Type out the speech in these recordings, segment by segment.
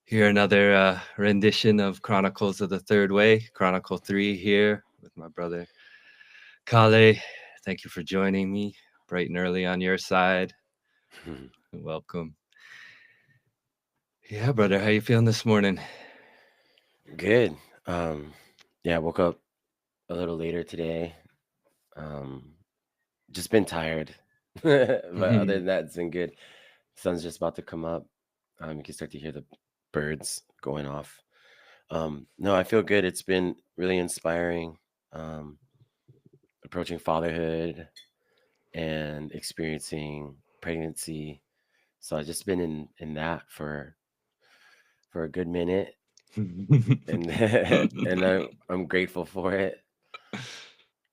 Here another rendition of Chronicles of the Third Way, Chronicle 3 here with my brother Kale. Thank you for joining me bright and early on your side. Welcome. Yeah, brother, how you feeling this morning? Good. Um, yeah, I woke up a little later today. Um, just been tired. But other than that, it's been good. Sun's just about to come up. You can start to hear the birds going off. No, I feel good. It's been really inspiring. Um, Approaching fatherhood and experiencing pregnancy. So I've just been in that for a good minute, and I'm grateful for it.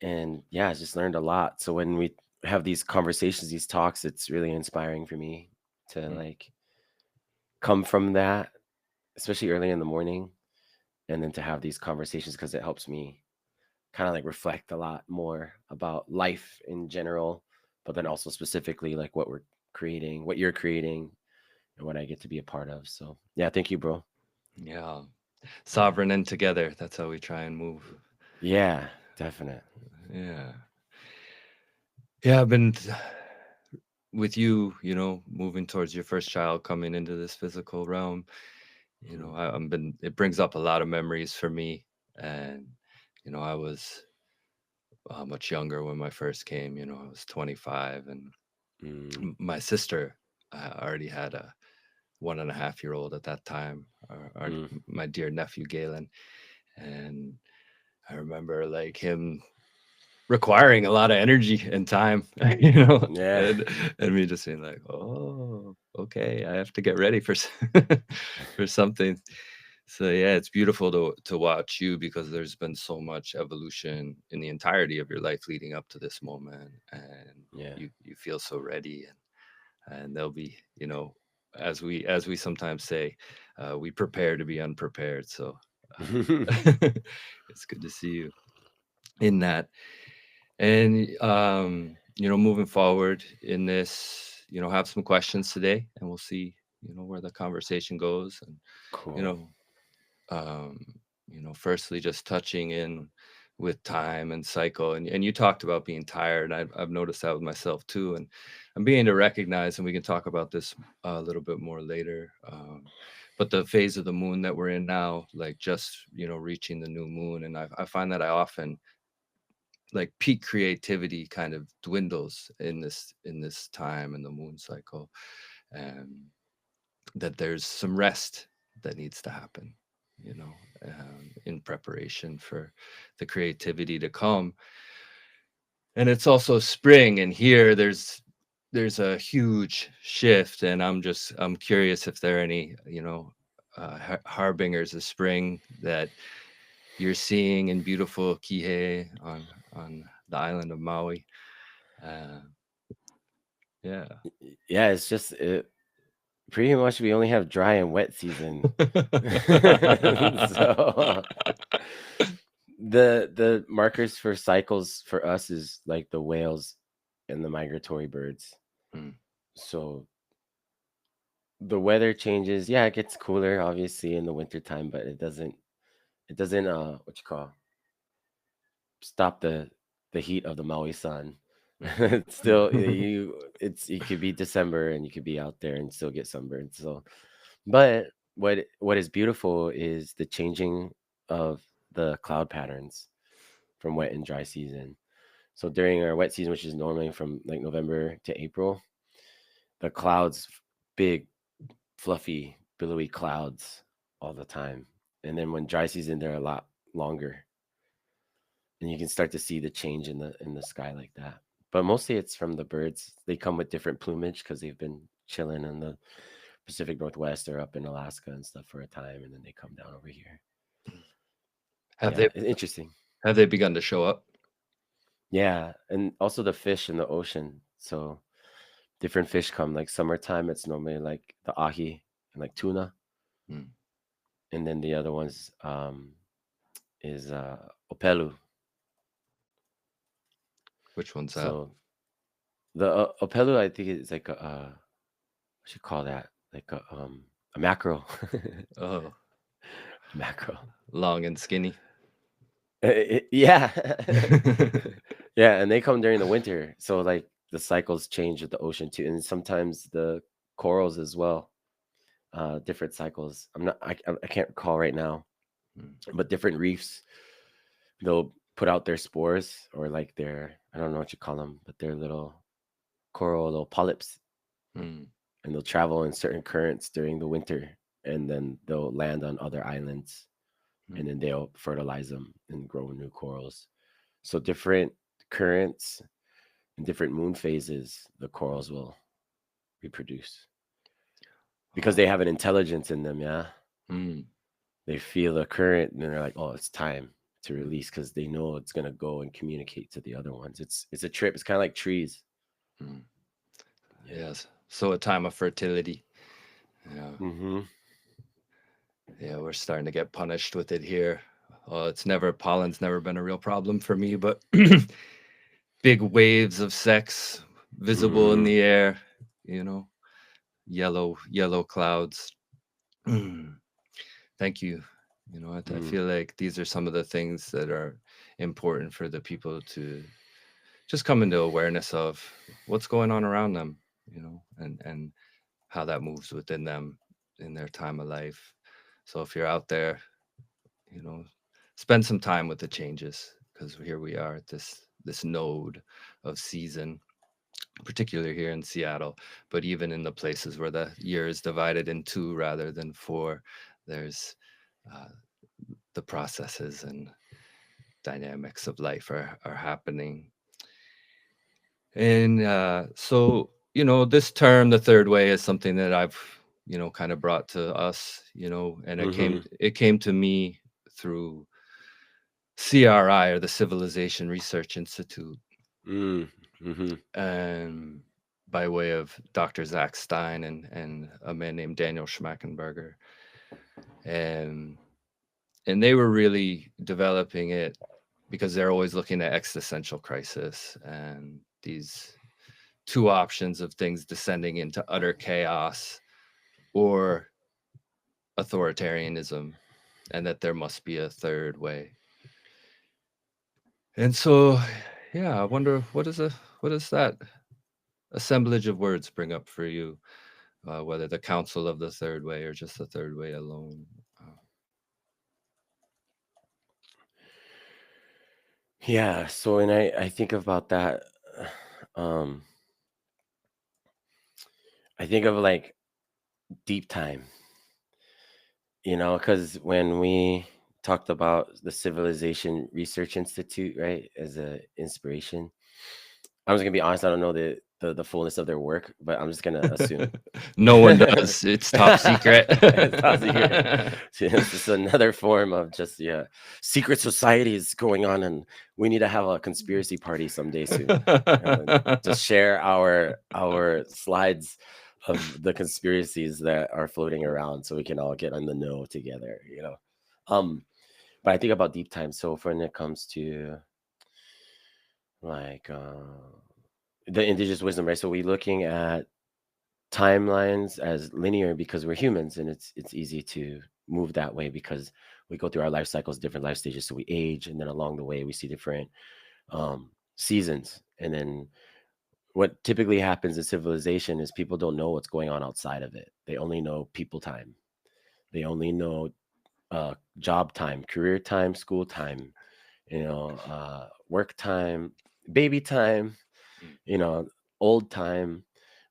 And yeah, I just learned a lot. So when we have these conversations, these talks, it's really inspiring for me to like come from that, especially early in the morning, and then to have these conversations because it helps me kind of like reflect a lot more about life in general, but then also specifically like what we're creating, what you're creating, and what I get to be a part of. So yeah, thank you, bro. Yeah, sovereign and together. That's how we try and move. Yeah, definite. Yeah. Yeah, I've been with you, moving towards your first child coming into this physical realm. Mhm. It brings up a lot of memories for me. And, I was much younger when my first came. I was 25, and Mm, my sister already had a 1.5-year old at that time, mm, my dear nephew Galen. And I remember like him requiring a lot of energy and time, yeah. and me just being like, oh, okay, I have to get ready for for something. So yeah, it's beautiful to watch you, because there's been so much evolution in the entirety of your life leading up to this moment, and Yeah. you feel so ready, and there'll be, as we sometimes say, we prepare to be unprepared. So it's good to see you in that. And moving forward in this, have some questions today, and we'll see, where the conversation goes. And you Cool. know um firstly, just touching in with time and cycle, and you talked about being tired. I've noticed that with myself too, and I'm beginning to recognize, and we can talk about this a little bit more later, but the phase of the moon that we're in now, like just reaching the new moon, and I find that I often, like, peak creativity kind of dwindles in this time in the moon cycle, and that there's some rest that needs to happen, in preparation for the creativity to come. And it's also spring, and here there's a huge shift, and I'm curious if there are any, harbingers of spring that you're seeing in beautiful Kihei on the island of Maui. uh yeah. Yeah, it's just pretty much we only have dry and wet season. So the markers for cycles for us is like the whales and the migratory birds. Mm. So the weather changes. Yeah, it gets cooler obviously in the wintertime, but it doesn't what you call stop the heat of the Maui sun. It's still it could be December and you could be out there and still get sunburned. So but what is beautiful is the changing of the cloud patterns from wet and dry season. So during our wet season, which is normally from like November to April, the clouds, big, fluffy, billowy clouds all the time. And then when dry season, they're a lot longer, and you can start to see the change in the sky like that. But mostly it's from the birds. They come with different plumage because they've been chilling in the Pacific Northwest or up in Alaska and stuff for a time, and then they come down over here. have Yeah, they it's interesting. have they begun to show up? Yeah, and also the fish in the ocean. So different fish come. Like summertime, it's normally like the ahi and like tuna, Mm. and then the other ones is opelu. Which one's that? So the opelu, I think it's like a what you call that? Like a a mackerel. Oh, Mackerel. long and skinny. Yeah. Yeah, and they come during the winter, so, like, the cycles change with the ocean too, and sometimes the corals as well, different cycles. I can't recall right now, Mm, but different reefs, they'll put out their spores or, like, their I don't know what you call them, but they're little coral little polyps, mm, and they'll travel in certain currents during the winter, and then they'll land on other islands, and mm. then they'll fertilize them and grow new corals. So different currents and different moon phases, the corals will reproduce because Oh, they have an intelligence in them. Yeah, mm, they feel the current and they're like, "Oh, it's time to mm, release," because they know it's gonna go and communicate to the other ones. It's a trip. It's kind of like trees. mm. Yeah. Yes. So a time of fertility. Yeah. Mm-hmm. Yeah, we're starting to get punished with it here. It's never pollen's never been a real problem for me, but big waves of sex visible in Mm-hmm. the air, you know, yellow clouds. Thank you. I Mm. feel like these are some of the things that are important for the people to just come into awareness of what's going on around them, and how that moves within them in their time of life. So if you're out there, you know, spend some time with the changes, because here we are at this node of season, particularly here in Seattle, but even in the places where the year is divided in two rather than four, there's uh, the processes and dynamics of life are happening. And so, this term, the third way, is something that I've, kind of brought to us, and it came Mm-hmm. it came to me through CRI, or the Civilization Research Institute, Mm. Mm-hmm. and by way of Dr. Zach Stein and a man named Daniel Schmackenberger. And they were really developing it because they're always looking at existential crisis and these two options of things descending into utter chaos or authoritarianism, and that there must be a third way. And so, yeah, I wonder, what does that assemblage of words bring up for you, whether the council of the third way or just the third way alone. Yeah. So, and I think about that. Um, I think of like deep time. Because when we talked about the Civilization Research Institute, right, as a inspiration, I'm just gonna be honest. I don't know the fullness of their work, but I'm just gonna assume. No one does. It's top secret. It's top secret. So, it's just another form of just yeah, secret societies going on, and we need to have a conspiracy party someday soon. Just share our slides of the conspiracies that are floating around, so we can all get on the know together. Um, but I think about deep time. So when it comes to like the indigenous wisdom, right? So we're looking at timelines as linear because we're humans, and it's easy to move that way because we go through our life cycles, different life stages. So we age, and then along the way we see different seasons. And then what typically happens in civilization is people don't know what's going on outside of it. They only know people time. They only know job time, career time, school time, work time, baby time, you know, old time,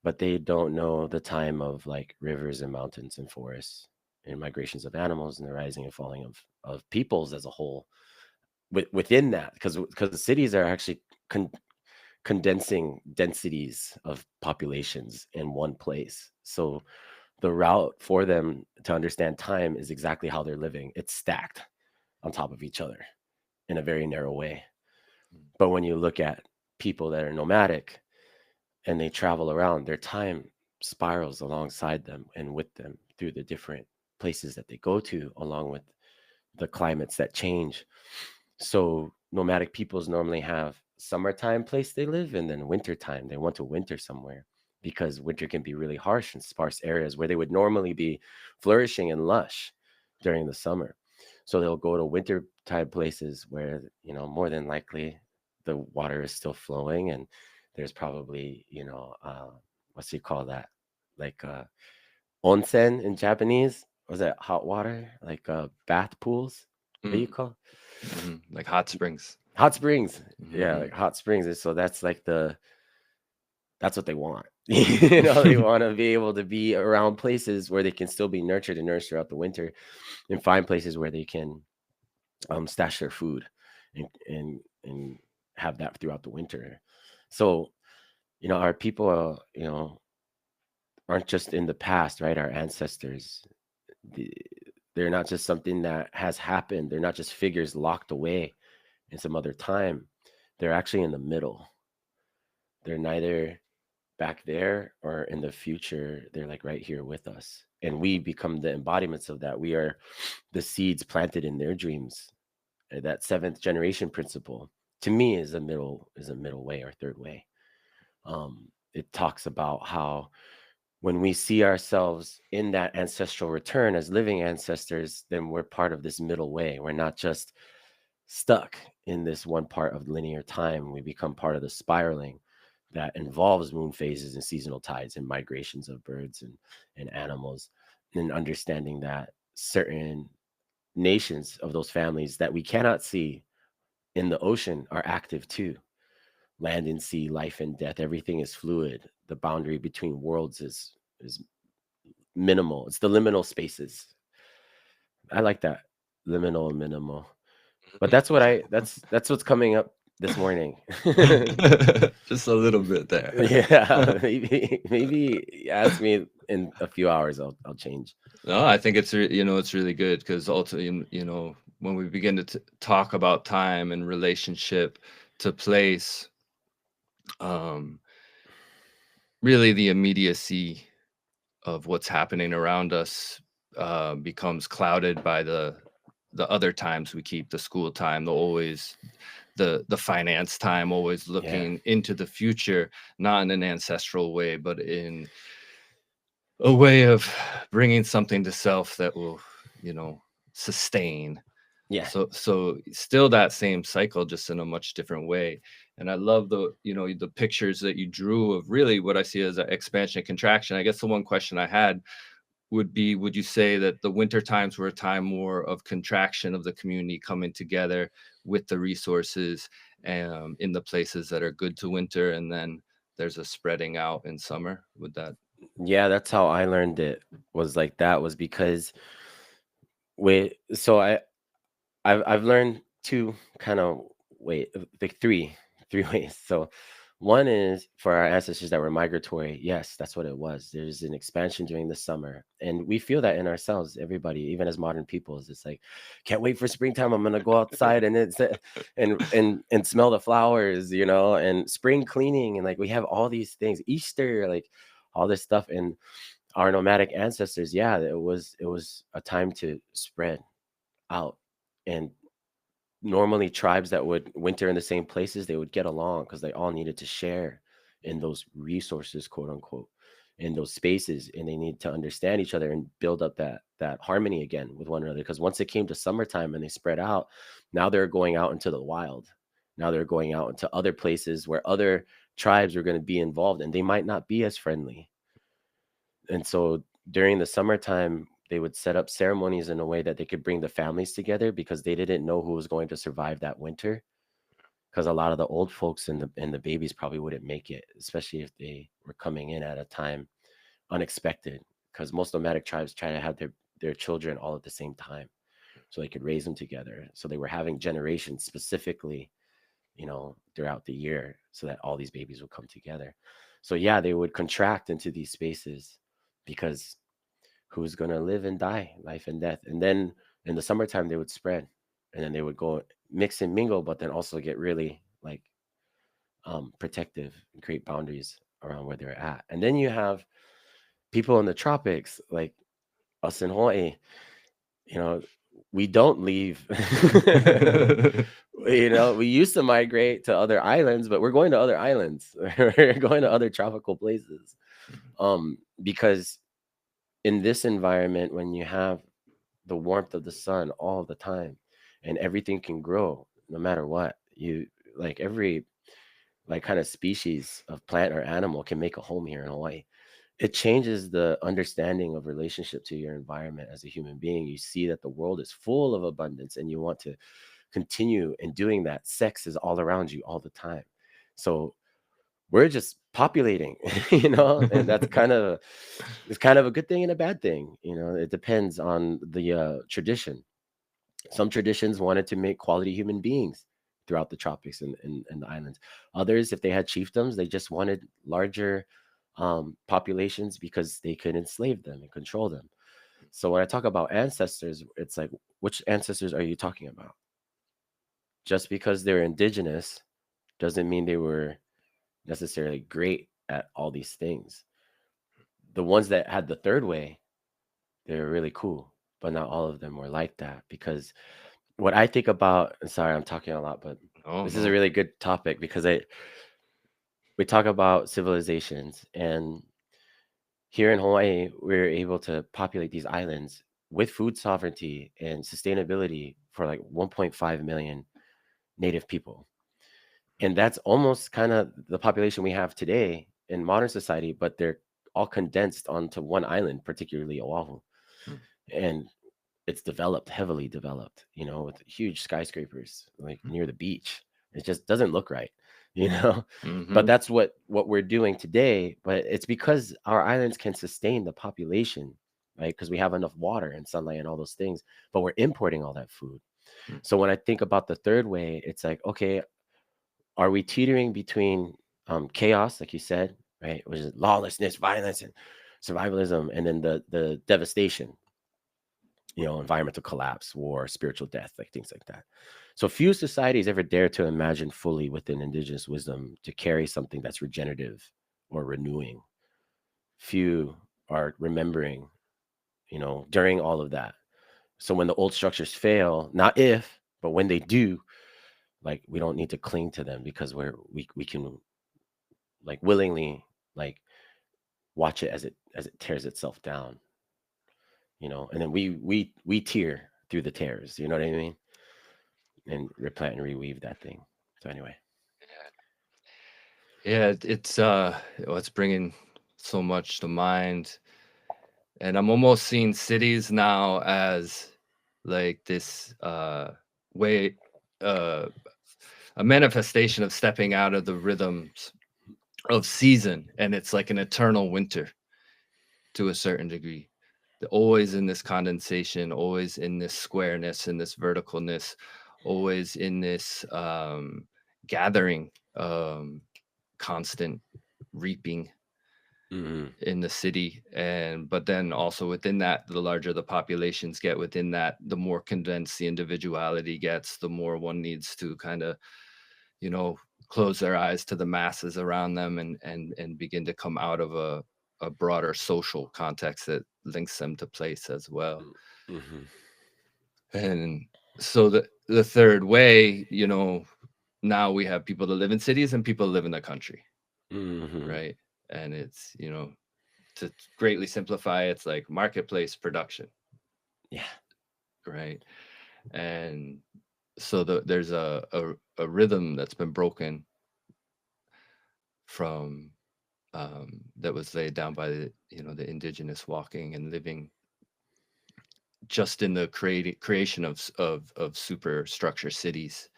but they don't know the time of like rivers and mountains and forests and migrations of animals and the rising and falling of peoples as a whole. Within that, because cities are actually condensing densities of populations in one place. So the route for them to understand time is exactly how they're living. It's stacked on top of each other in a very narrow way. But when you look at people that are nomadic and they travel around, their time spirals alongside them and with them through the different places that they go to, along with the climates that change. So nomadic peoples normally have summertime place they live, and then wintertime they want to winter somewhere because winter can be really harsh in sparse areas where they would normally be flourishing and lush during the summer. So they'll go to winter type places where, more than likely the water is still flowing, and there's probably, what's you call that? Like onsen in Japanese. Was that hot water? Like bath pools? What do you Mm, call like hot springs. hot springs? Yeah, Hmm. like hot springs. And so that's like that's what they want. They want to be able to be around places where they can still be nurtured and nourished throughout the winter, and find places where they can stash their food and have that throughout the winter. So, our people, aren't just in the past, right? Our ancestors, the- they're not just something that has happened. They're not just figures locked away in some other time. They're actually in the middle. They're neither back there or in the future. They're like right here with us. And we become the embodiments of that. We are the seeds planted in their dreams. That seventh generation principle to me is a middle way or third way. It talks about how when we see ourselves in that ancestral return as living ancestors, then we're part of this middle way. We're not just stuck in this one part of linear time. We become part of the spiraling that involves moon phases and seasonal tides and migrations of birds and animals, and understanding that certain nations of those families that we cannot see in the ocean are active too. Land and sea, life and death, everything is fluid. The boundary between worlds is minimal. It's the liminal spaces. I like that. Liminal and minimal. But that's what's coming up this morning. Just a little bit there. Yeah, maybe ask me in a few hours. I'll change. No, I think it's really good because ultimately, when we begin to talk about time and relationship to place, um, really the immediacy of what's happening around us becomes clouded by the other times we keep, the school time, the finance time, always Yeah, looking into the future, not in an ancestral way, but in a way of bringing something to self that will, you know, sustain. yeah, So still that same cycle, just in a much different way. And I love the pictures that you drew of really what I see as an expansion and contraction. I guess the one question I had would be, would you say that the winter times were a time more of contraction of the community coming together with the resources in the places that are good to winter, and then there's a spreading out in summer? Would that? yeah. That's how I learned it. Was like that was because so I've learned two kind of like three ways. So one is for our ancestors that were migratory. Yes, that's what it was. There's an expansion during the summer, and we feel that in ourselves. Everybody, even as modern peoples, it's like, can't wait for springtime. I'm gonna go outside and and smell the flowers, and spring cleaning, and like we have all these things. Easter, like all this stuff, and our nomadic ancestors. Yeah, it was a time to spread out. And normally tribes that would winter in the same places, they would get along because they all needed to share in those resources, quote unquote, in those spaces, and they need to understand each other and build up that harmony again with one another. Because once it came to summertime and they spread out, now they're going out into the wild. Now they're going out into other places where other tribes are going to be involved, and they might not be as friendly. And so during the summertime, they would set up ceremonies in a way that they could bring the families together because they didn't know who was going to survive that winter. Because a lot of the old folks and the babies probably wouldn't make it, especially if they were coming in at a time unexpected. Because most nomadic tribes try to have their children all at the same time so they could raise them together. So they were having generations specifically, throughout the year so that all these babies would come together. So yeah, they would contract into these spaces because who's going to live and die, life and death. And then in the summertime, they would spread, and then they would go mix and mingle, but then also get really like protective and create boundaries around where they're at. And then you have people in the tropics, like us in Hawaii, you know, we don't leave. We used to migrate to other islands, but we're going to other islands. We're going to other tropical places. Because in this environment, when you have the warmth of the sun all the time and everything can grow no matter what, you like every like kind of species of plant or animal can make a home here in Hawaii. It changes the understanding of relationship to your environment as a human being. You see that the world is full of abundance and you want to continue in doing that. Sex is all around you all the time. So we're just populating, and that's kind of it's kind of a good thing and a bad thing. It depends on the tradition. Some traditions wanted to make quality human beings throughout the tropics and the islands. Others, if they had chiefdoms, they just wanted larger populations because they could enslave them and control them. So when I talk about ancestors, it's like, which ancestors are you talking about? Just because they're indigenous doesn't mean they were necessarily great at all these things. The ones that had the third way, they were really cool, but not all of them were like that. Because what I think about, and sorry, I'm talking a lot, but Oh this is a no. really good topic because we talk about civilizations, and here in Hawaii, we're able to populate these islands with food sovereignty and sustainability for like 1.5 million native people. And that's almost kind of the population we have today in modern society, but they're all condensed onto one island, particularly Oahu. Mm, And it's developed, heavily developed, with huge skyscrapers like mm, near the beach. It just doesn't look right, you know. But mhm, that's what we're doing today. But it's because our islands can sustain the population, right? Because we have enough water and sunlight and all those things. But we're importing all that food. mm, So when I think about the third way, it's like, okay, are we teetering between chaos, like you said, right, which is lawlessness, violence, and survivalism, and then the devastation, environmental collapse, war, spiritual death, like things like that. So few societies ever dare to imagine fully within indigenous wisdom to carry something that's regenerative or renewing. Few are remembering, during all of that. So when the old structures fail, not if, but when they do, like we don't need to cling to them because we can like willingly like watch it as it tears itself down, and then we tear through the tears, you know what I mean? And replant and reweave that thing. So anyway. yeah, it's bringing so much to mind, and I'm almost seeing cities now as like this way, uh a manifestation of stepping out of the rhythms of season, and it's like an eternal winter to a certain degree. Always in this condensation, always in this squareness, in this verticalness, always in this gathering, constant reaping Hmm. in the city. And but then also within that, the larger the populations get within that, the more condensed the individuality gets, the more one needs to kind of, you know, close their eyes to the masses around them, and begin to come out of a broader social context that links them to place as well. Hmm. And so the third way, you know, now we have people that live in cities and people that live in the country, Hmm. right? And it's, you know, to greatly simplify, it's like marketplace production, Yeah. right? And so there's a rhythm that's been broken from, that was laid down by the, you know, the indigenous walking and living just in the creation of superstructure cities.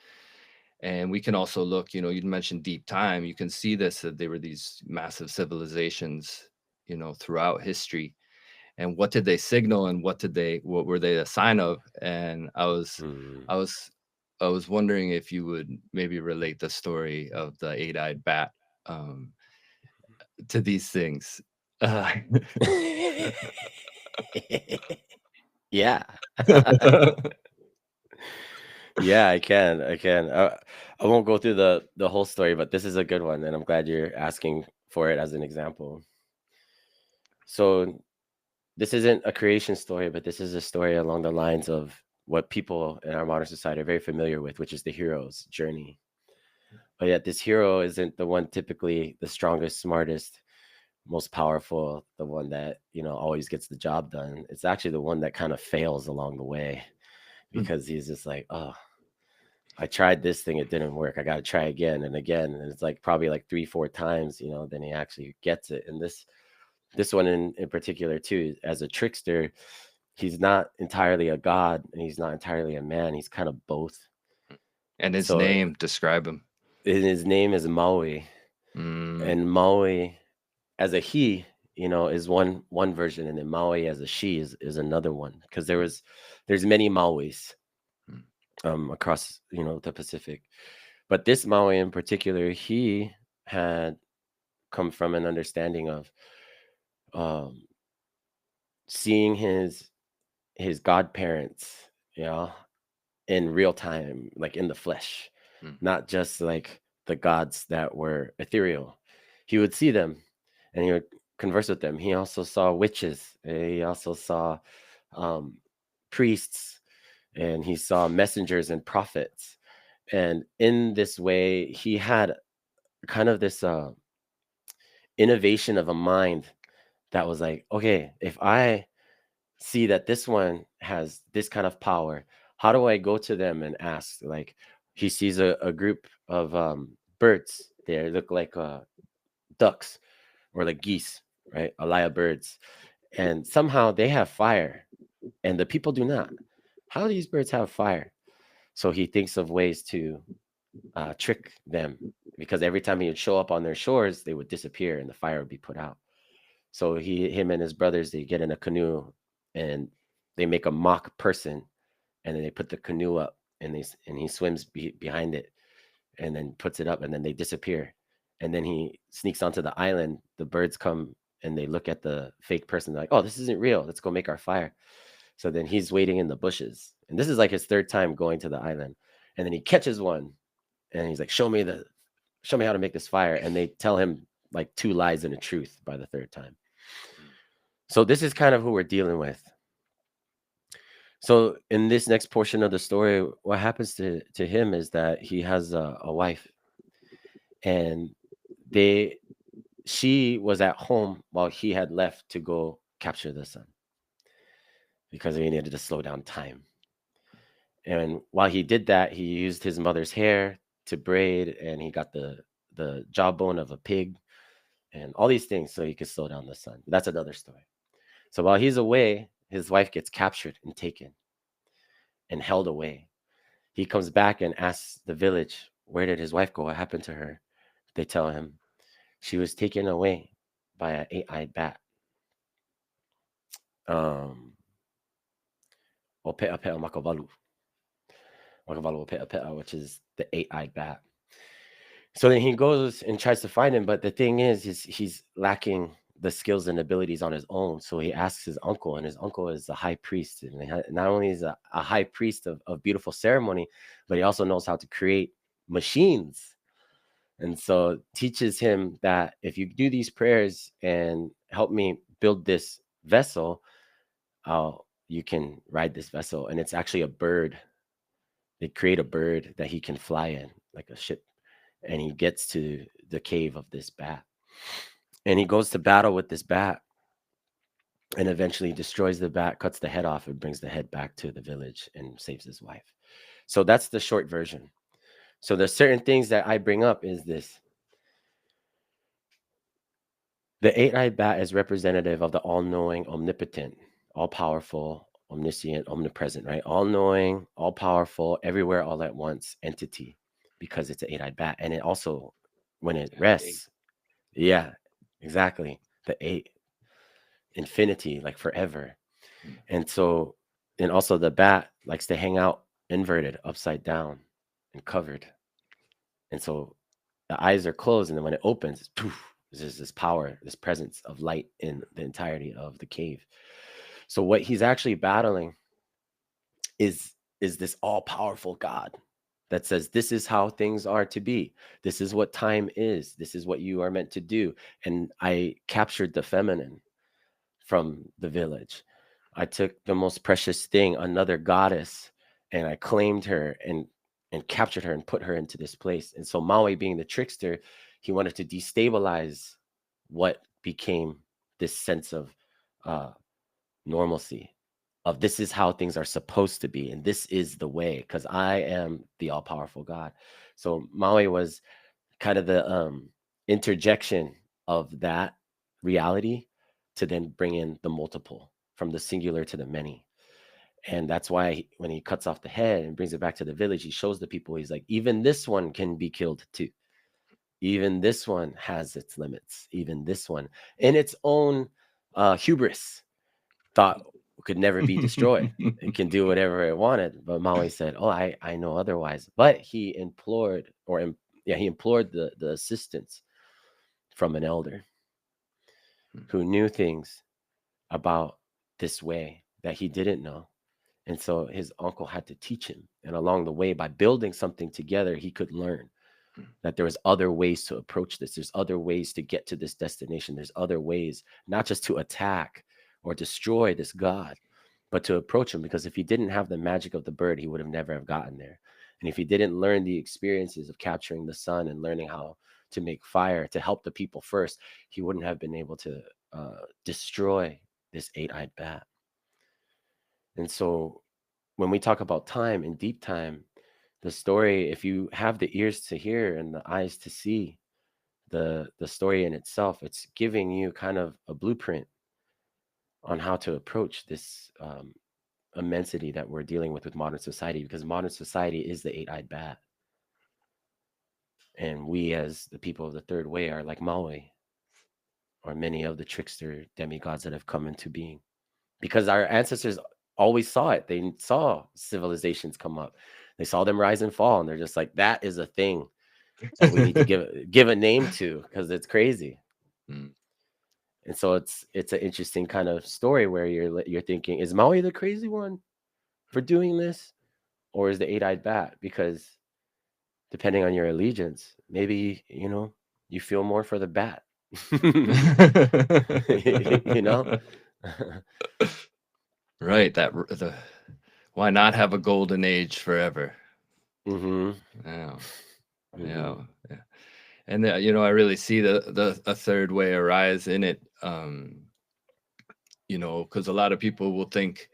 And we can also look, you know, you mentioned deep time. You can see this, that there were these massive civilizations, you know, throughout history. And what did they signal, and what were they a sign of? And Mm. I was I was wondering if you would maybe relate the story of the eight-eyed bat, um, to these things. Uh, Yeah. Yeah, I can. I won't go through the whole story, but this is a good one, and I'm glad you're asking for it as an example. So this isn't a creation story, but this is a story along the lines of what people in our modern society are very familiar with, which is the hero's journey. But yet, this hero isn't the one typically the strongest, smartest, most powerful, the one that, always gets the job done. It's actually the one that kind of fails along the way Mm. because he's just like, oh, I tried this thing, it didn't work. I got to try again and again. And it's like probably like three, four times, then he actually gets it. And this one in particular too, as a trickster, he's not entirely a god and he's not entirely a man. He's kind of both. And his So name, describe him. his name is Maui, Mm, and Maui as a he, is one version, and then Maui as a she is another one. Because there's many Mauis mm, across the Pacific, but this Maui in particular, he had come from an understanding of um, seeing his godparents, you know, in real time, like in the flesh, mm, not just like the gods that were ethereal. He would see them and he would converse with them. He also saw witches. He also saw um, priests, and he saw messengers and prophets. And in this way, he had kind of this innovation of a mind that was like, okay, if I see that this one has this kind of power, how do I go to them and ask? Like, he sees a group of birds. They look like ducks or like geese, right? Alaya birds. And somehow they have fire and the people do not. How do these birds have fire? So he thinks of ways to trick them, because every time he would show up on their shores, they would disappear and the fire would be put out. So him and his brothers, they get in a canoe and they make a mock person, and then they put the canoe up, and and he swims behind it, and then puts it up, and then they disappear. And then he sneaks onto the island. The birds come and they look at the fake person. They're like, "Oh, this isn't real. Let's go make our fire." So then he's waiting in the bushes, and this is like his third time going to the island. And then he catches one, and he's like, show me how to make this fire." And they tell him like two lies and a truth by the third time. mm. So this is kind of who we're dealing with. So in this next portion of the story, what happens to him is that he has a wife, and they she was at home while he had left to go capture the sun because he needed to slow down time. And while he did that, he used his mother's hair to braid, and he got the jawbone of a pig and all these things so he could slow down the sun. That's another story. So while he's away, his wife gets captured and taken and held away. He comes back and asks the village, where did his wife go? What happened to her? They tell him she was taken away by an eight-eyed bat. Um, Ope'apea makavalu, makavalu ope'apea, which is the eight-eyed bat. So then he goes and tries to find him, but the thing is he's lacking the skills and abilities on his own. So he asks his uncle, and his uncle is a high priest, and not only is a high priest of beautiful ceremony, but he also knows how to create machines. And so teaches him that if you do these prayers and help me build this vessel, you can ride this vessel. And it's actually a bird. They create a bird that he can fly in, like a ship. And he gets to the cave of this bat. And he goes to battle with this bat and eventually destroys the bat, cuts the head off, and brings the head back to the village and saves his wife. So that's the short version. So there's certain things that I bring up is this. The eight-eyed bat is representative of the all-knowing, omnipotent, all-powerful, omniscient, omnipresent, right? All-knowing, all-powerful, everywhere, all at once entity, because it's an eight-eyed bat. And it also, when it Yeah, the 8. rests, yeah, exactly. The eight, infinity, like forever. Mm, And so, and also the bat likes to hang out inverted, upside down, and covered. And so the eyes are closed, and then when it opens, it's poof, there's this power, this presence of light in the entirety of the cave. So what he's actually battling is this all-powerful God that says this is how things are to be. This is what time is. This is what you are meant to do. And I captured the feminine from the village. I took the most precious thing, another goddess, and I claimed her and captured her and put her into this place. And so Maui, being the trickster, he wanted to destabilize what became this sense of uh, normalcy, of this is how things are supposed to be, and this is the way, because I am the all-powerful God. So Maui was kind of the interjection of that reality to then bring in the multiple, from the singular to the many. And that's why when he cuts off the head and brings it back to the village, he shows the people, he's like, even this one can be killed too. Even this one has its limits. Even this one, in its own hubris, thought could never be destroyed. It can do whatever it wanted. But Maui said, "Oh, I know otherwise." But he implored, yeah, he implored the assistance from an elder who knew things about this way that he didn't know. And so his uncle had to teach him. And along the way, by building something together, he could learn that there was other ways to approach this. There's other ways to get to this destination. There's other ways, not just to attack or destroy this god, but to approach him. Because if he didn't have the magic of the bird, he would have never have gotten there. And if he didn't learn the experiences of capturing the sun and learning how to make fire to help the people first, he wouldn't have been able to destroy this eight-eyed bat. And so when we talk about time and deep time, the story, if you have the ears to hear and the eyes to see the story in itself, it's giving you kind of a blueprint on how to approach this immensity that we're dealing with modern society, because modern society is the eight-eyed bat. And we, as the people of the third way, are like Maui or many of the trickster demigods that have come into being, because our ancestors always saw it. They saw civilizations come up, they saw them rise and fall, and they're just like, that is a thing that we need to give a name to, because it's crazy. Mm. And so it's an interesting kind of story where you're thinking, is Maui the crazy one for doing this, or is the eight-eyed bat? Because depending on your allegiance, maybe you feel more for the bat. you know. Right, why not have a golden age forever? hmm Yeah, yeah, hmm yeah. And I really see the a third way arise in it. Because a lot of people will think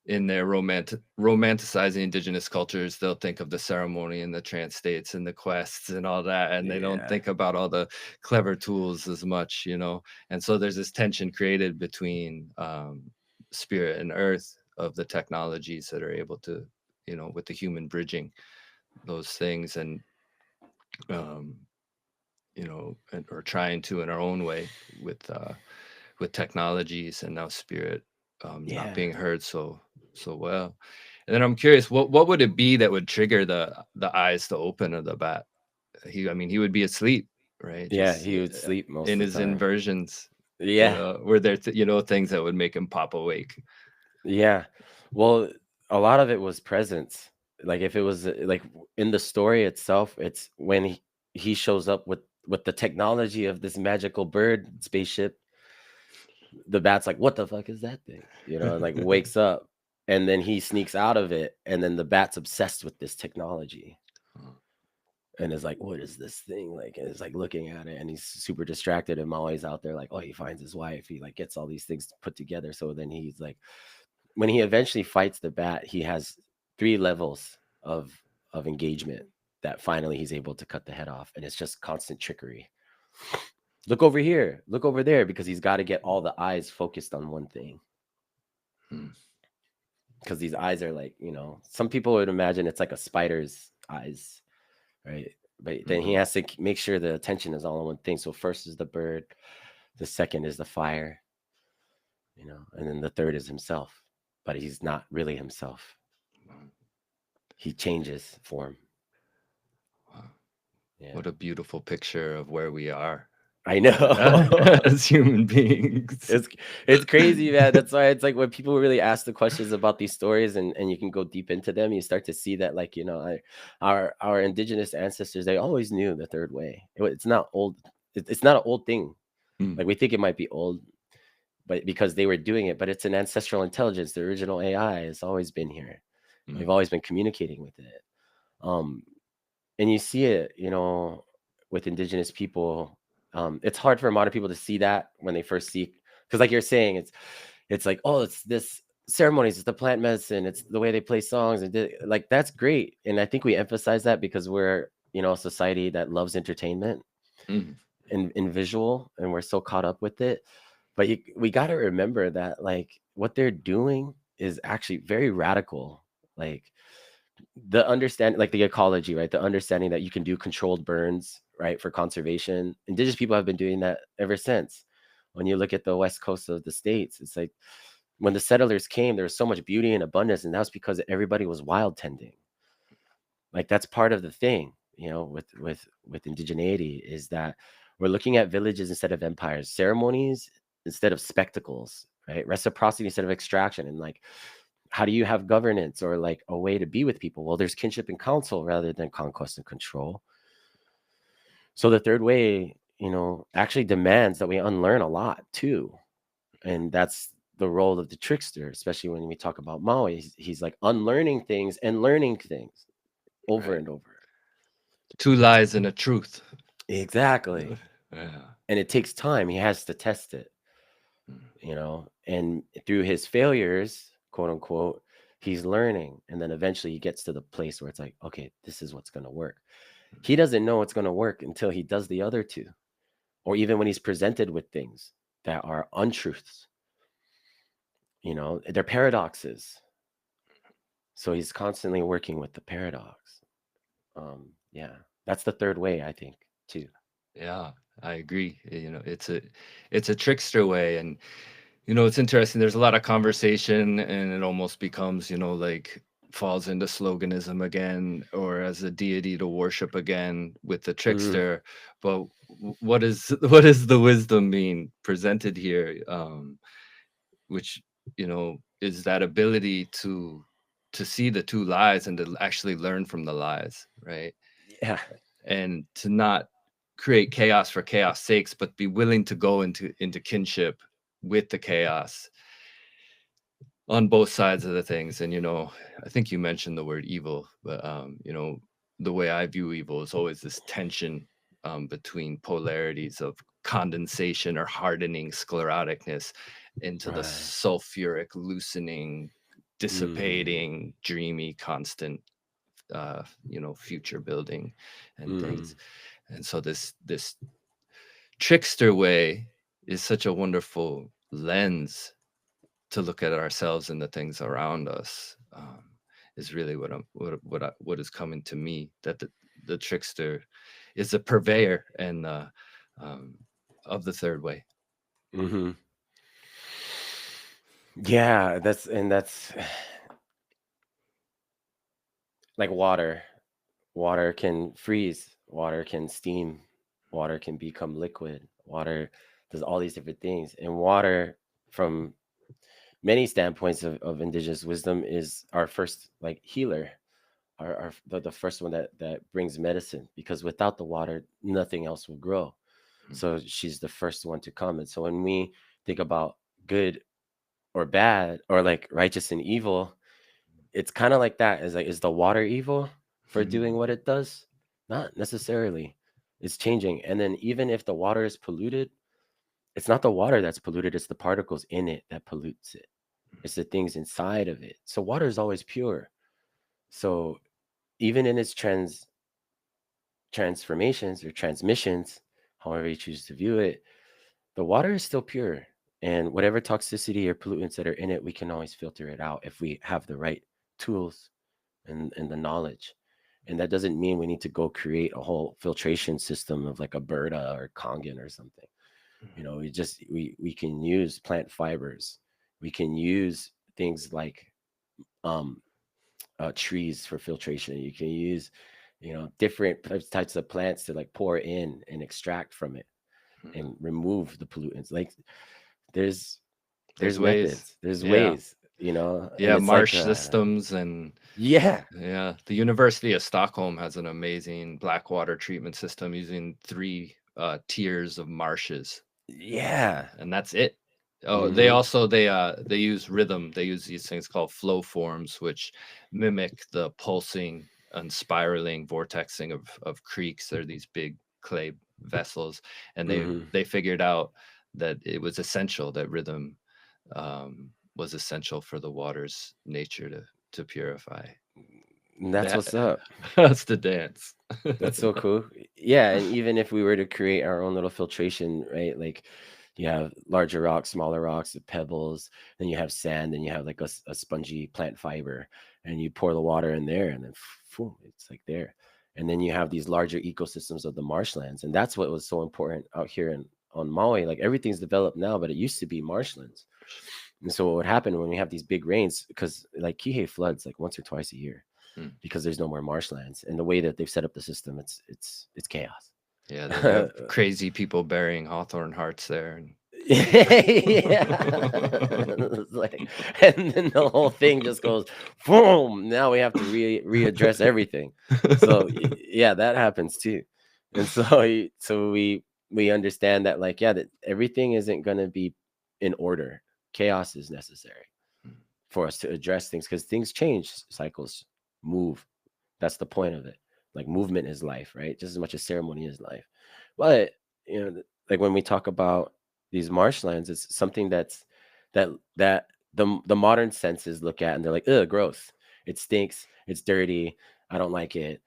in their romanticizing indigenous cultures, they'll think of the ceremony and the trance states and the quests and all that, and they don't Yeah. think about all the clever tools as much. And so there's this tension created between spirit and earth of the technologies that are able to, with the human bridging those things, and um, or trying to in our own way with technologies, and now spirit not Yeah. being heard so well. And then I'm curious, what would it be that would trigger the eyes to open of the bat? I mean, he would be asleep, right? Yeah. Just He would sleep most in of the his time. inversions. Yeah. Were there things that would make him pop awake? Yeah. Well, a lot of it was presence. Like if it was like in the story itself, it's when he shows up with the technology of this magical bird spaceship, the bat's like, "What the fuck is that thing?" And like wakes up, and then he sneaks out of it, and then the bat's obsessed with this technology and is like, "What is this thing?" Like, and is like looking at it, and he's super distracted, and Molly's out there like, "Oh, he finds his wife." He like gets all these things put together. So then he's like, when he eventually fights the bat, he has three levels of engagement that finally he's able to cut the head off, and it's just constant trickery. Look over here, look over there, because he's got to get all the eyes focused on one thing. Hmm. Because these eyes are like, some people would imagine it's like a spider's eyes, right? But then he Mhm. has to make sure the attention is all on one thing. So first is the bird, the second is the fire, and then the third is himself. But he's not really himself. Wow. He changes form. Wow. Yeah. What a beautiful picture of where we are I know. as human beings. It's it's crazy, man. That's why it's like when people really ask the questions about these stories, and you can go deep into them, you start to see that, like, our indigenous ancestors, they always knew the third way. It's not old. It's not an old thing. Mm. Like we think it might be old, but because they were doing it, but it's an ancestral intelligence. The original AI has always been here. We've Mm, always been communicating with it. Um, and you see it, with indigenous people. It's hard for modern people to see that when they first see, because like you're saying, it's like, oh, it's this ceremonies, it's the plant medicine, it's the way they play songs, and like that's great. And I think we emphasize that because we're, a society that loves entertainment mm, and visual, and we're so caught up with it. But we got to remember that like what they're doing is actually very radical. Like the understand like the ecology, right? The understanding that you can do controlled burns, right, for conservation. Indigenous people have been doing that ever since. When you look at the west coast of the states, it's like when the settlers came, there was so much beauty and abundance, and that was because everybody was wild tending. Like that's part of the thing, with indigeneity, is that we're looking at villages instead of empires, ceremonies instead of spectacles, right? Reciprocity instead of extraction. And like, how do you have governance or like a way to be with people? Well, there's kinship and counsel rather than conquest and control. So the third way, actually demands that we unlearn a lot too. And that's the role of the trickster, especially when we talk about Maui. He's like unlearning things and learning things over right. and over. Two lies and a truth. Exactly. Yeah. And it takes time. He has to test it, Mm, and through his failures, quote unquote, he's learning. And then eventually he gets to the place where it's like, okay, this is what's going to work. He doesn't know what's going to work until he does the other two, or even when he's presented with things that are untruths, they're paradoxes. So he's constantly working with the paradox. Yeah, that's the third way, I think, too. yeah, I agree. It's a trickster way, and it's interesting. There's a lot of conversation, and it almost becomes, like falls into sloganism again, or as a deity to worship again with the Mm, trickster. But what is what is the wisdom being presented here? Which is that ability to see the two lies and to actually learn from the lies, right? yeah. And to not create chaos for chaos sakes, but be willing to go into kinship with the chaos on both sides of the things. And I think you mentioned the word evil, but the way I view evil is always this tension between polarities of condensation or hardening scleroticness into the Right. sulfuric loosening, Mm-hmm. dissipating, dreamy, constant future building and Mm-hmm. things. And so this trickster way is such a wonderful lens to look at ourselves and the things around us. Is really what is coming to me, that the trickster is a purveyor and um, of the third way. Mm-hmm. Yeah, that's like water. Water can freeze, water can steam, water can become liquid, water does all these different things. And water, from many standpoints of indigenous wisdom, is our first like healer, the first one that brings medicine, because without the water, nothing else will grow. So she's the first one to come. And so when we think about good or bad, or like righteous and evil, it's kind of like that. Is like, is the water evil for doing what it does? Not necessarily. It's changing. And then even if the water is polluted, it's not the water that's polluted, it's the particles in it that pollutes it. It's the things inside of it. So water is always pure. So even in its transformations or transmissions, however you choose to view it, the water is still pure. And whatever toxicity or pollutants that are in it, we can always filter it out if we have the right tools and the knowledge. And that doesn't mean we need to go create a whole filtration system of like a Berta or Kangen or something. We can use plant fibers. We can use things like um, trees for filtration. You can use, different types of plants to like pour in and extract from it and remove the pollutants. Like there's There's there's ways. methods, there's Yeah. ways, and Yeah, it's like marsh systems. And yeah, yeah, the University of Stockholm has an amazing black water treatment system using three tiers of marshes, yeah, and that's it. Oh, they Mhm. also they use rhythm. They use these things called flow forms, which mimic the pulsing and spiraling vortexing of creeks. They're these big clay vessels, and Mhm. they figured out that it was essential that rhythm was essential for the water's nature to purify. That's That what's up. that's the dance. That's so cool. Yeah, and even if we were to create our own little filtration, right? Like you have larger rocks, smaller rocks, the pebbles, then you have sand, then you have like a spongy plant fiber, and you pour the water in there, and then it's like there. And then you have these larger ecosystems of the marshlands, and that's what was so important out here in on Maui. Like everything's developed now, but it used to be marshlands. And so what would happen when we have these big rains, because like Kihei floods like once or twice a year Mm. because there's no more marshlands. And the way that they've set up the system, it's chaos. Yeah, they have crazy people burying hawthorn hearts there, and Yeah. It's like, and then the whole thing just goes boom. Now we have to readdress everything. So yeah, that happens too. And so we understand that like yeah, that everything isn't gonna be in order. Chaos is necessary for us to address things because things change, cycles move. That's the point of it. Like movement is life, right? Just as much as ceremony is life. But like when we talk about these marshlands, it's something that the modern senses look at and they're like, ugh, gross. It stinks. It's dirty. I don't like it.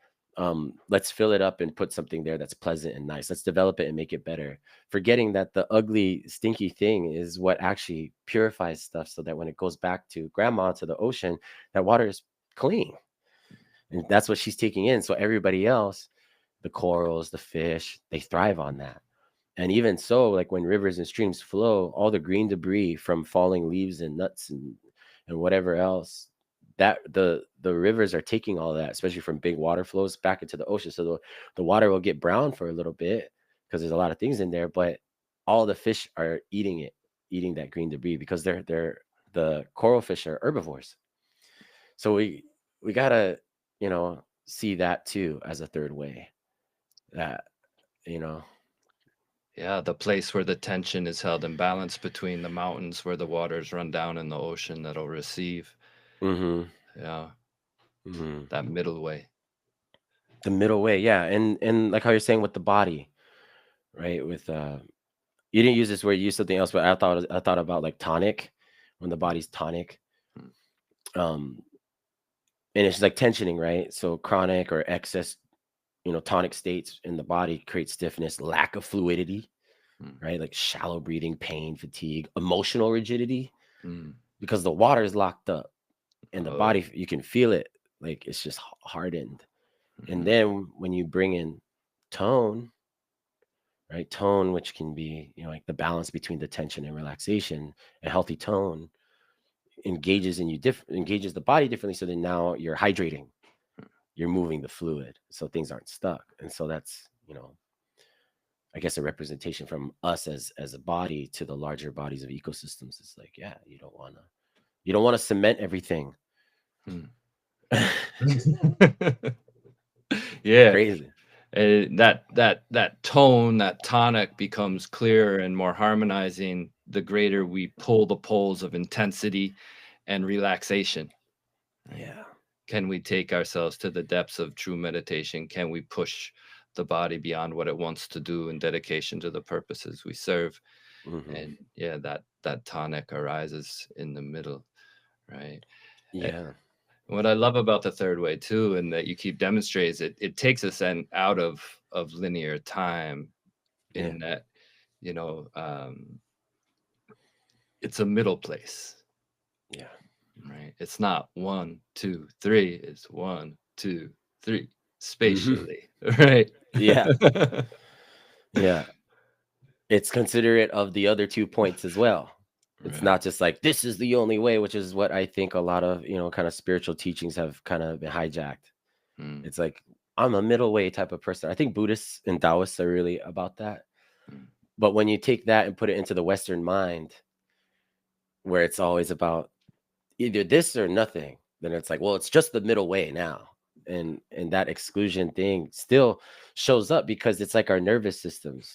Let's fill it up and put something there that's pleasant and nice. Let's develop it and make it better. Forgetting that the ugly, stinky thing is what actually purifies stuff so that when it goes back to grandma to the ocean, that water is clean and that's what she's taking in. So everybody else, the corals, the fish, they thrive on that. And even so, like when rivers and streams flow, all the green debris from falling leaves and nuts and whatever else, that the rivers are taking all that, especially from big water flows back into the ocean. So the water will get brown for a little bit because there's a lot of things in there, but all the fish are eating it, eating that green debris because they're the coral fish are herbivores. So we gotta, see that too as a third way. That, you know. yeah, the place where the tension is held in balance between the mountains where the waters run down in the ocean that'll receive. Hmm. Yeah, Hmm. that middle way. The middle way, yeah. And like how you're saying with the body, right? With you didn't use this word, you used something else, but I thought about like tonic, when the body's tonic. Mm, Um, and it's like tensioning, right? So chronic or excess, tonic states in the body create stiffness, lack of fluidity, mm, right? Like shallow breathing, pain, fatigue, emotional rigidity, mm. because the water is locked up and the Oh, body you can feel it like it's just hardened. And mhm, then when you bring in tone, right? Tone, which can be, like the balance between the tension and relaxation, a healthy tone engages the body differently. So then now you're hydrating, you're moving the fluid, so things aren't stuck. And so that's, I guess a representation from us as a body to the larger bodies of ecosystems. It's like, yeah, you don't want to cement everything. mm. It's Yeah, crazy. that tone, that tonic becomes clearer and more harmonizing the greater we pull the poles of intensity and relaxation, right? Yeah. Can we take ourselves to the depths of true meditation? Can we push the body beyond what it wants to do in dedication to the purposes we serve? Hmm. And yeah, that tonic arises in the middle, right? Eh, Yeah. what I love about the third way too, and that you keep demonstrating, is it takes us then out of linear time, Yeah. in that, you know, it's a middle place, Yeah. right? It's not one, two, three. It's one, two, three, Hmm. spatially, right? Yeah. Yeah. It's considerate of the other 2 points as well. It's Right. not just like, "This is the only way," which is what I think a lot of, kind of spiritual teachings have kinda been hijacked. Mm, It's like, I'm a middle way type of person. I think Buddhists and Taoists are really about that. mm, But when you take that and put it into the Western mind, where it's always about either this or nothing, then it's like, well, it's just the middle way now. And that exclusion thing still shows up because it's like our nervous systems.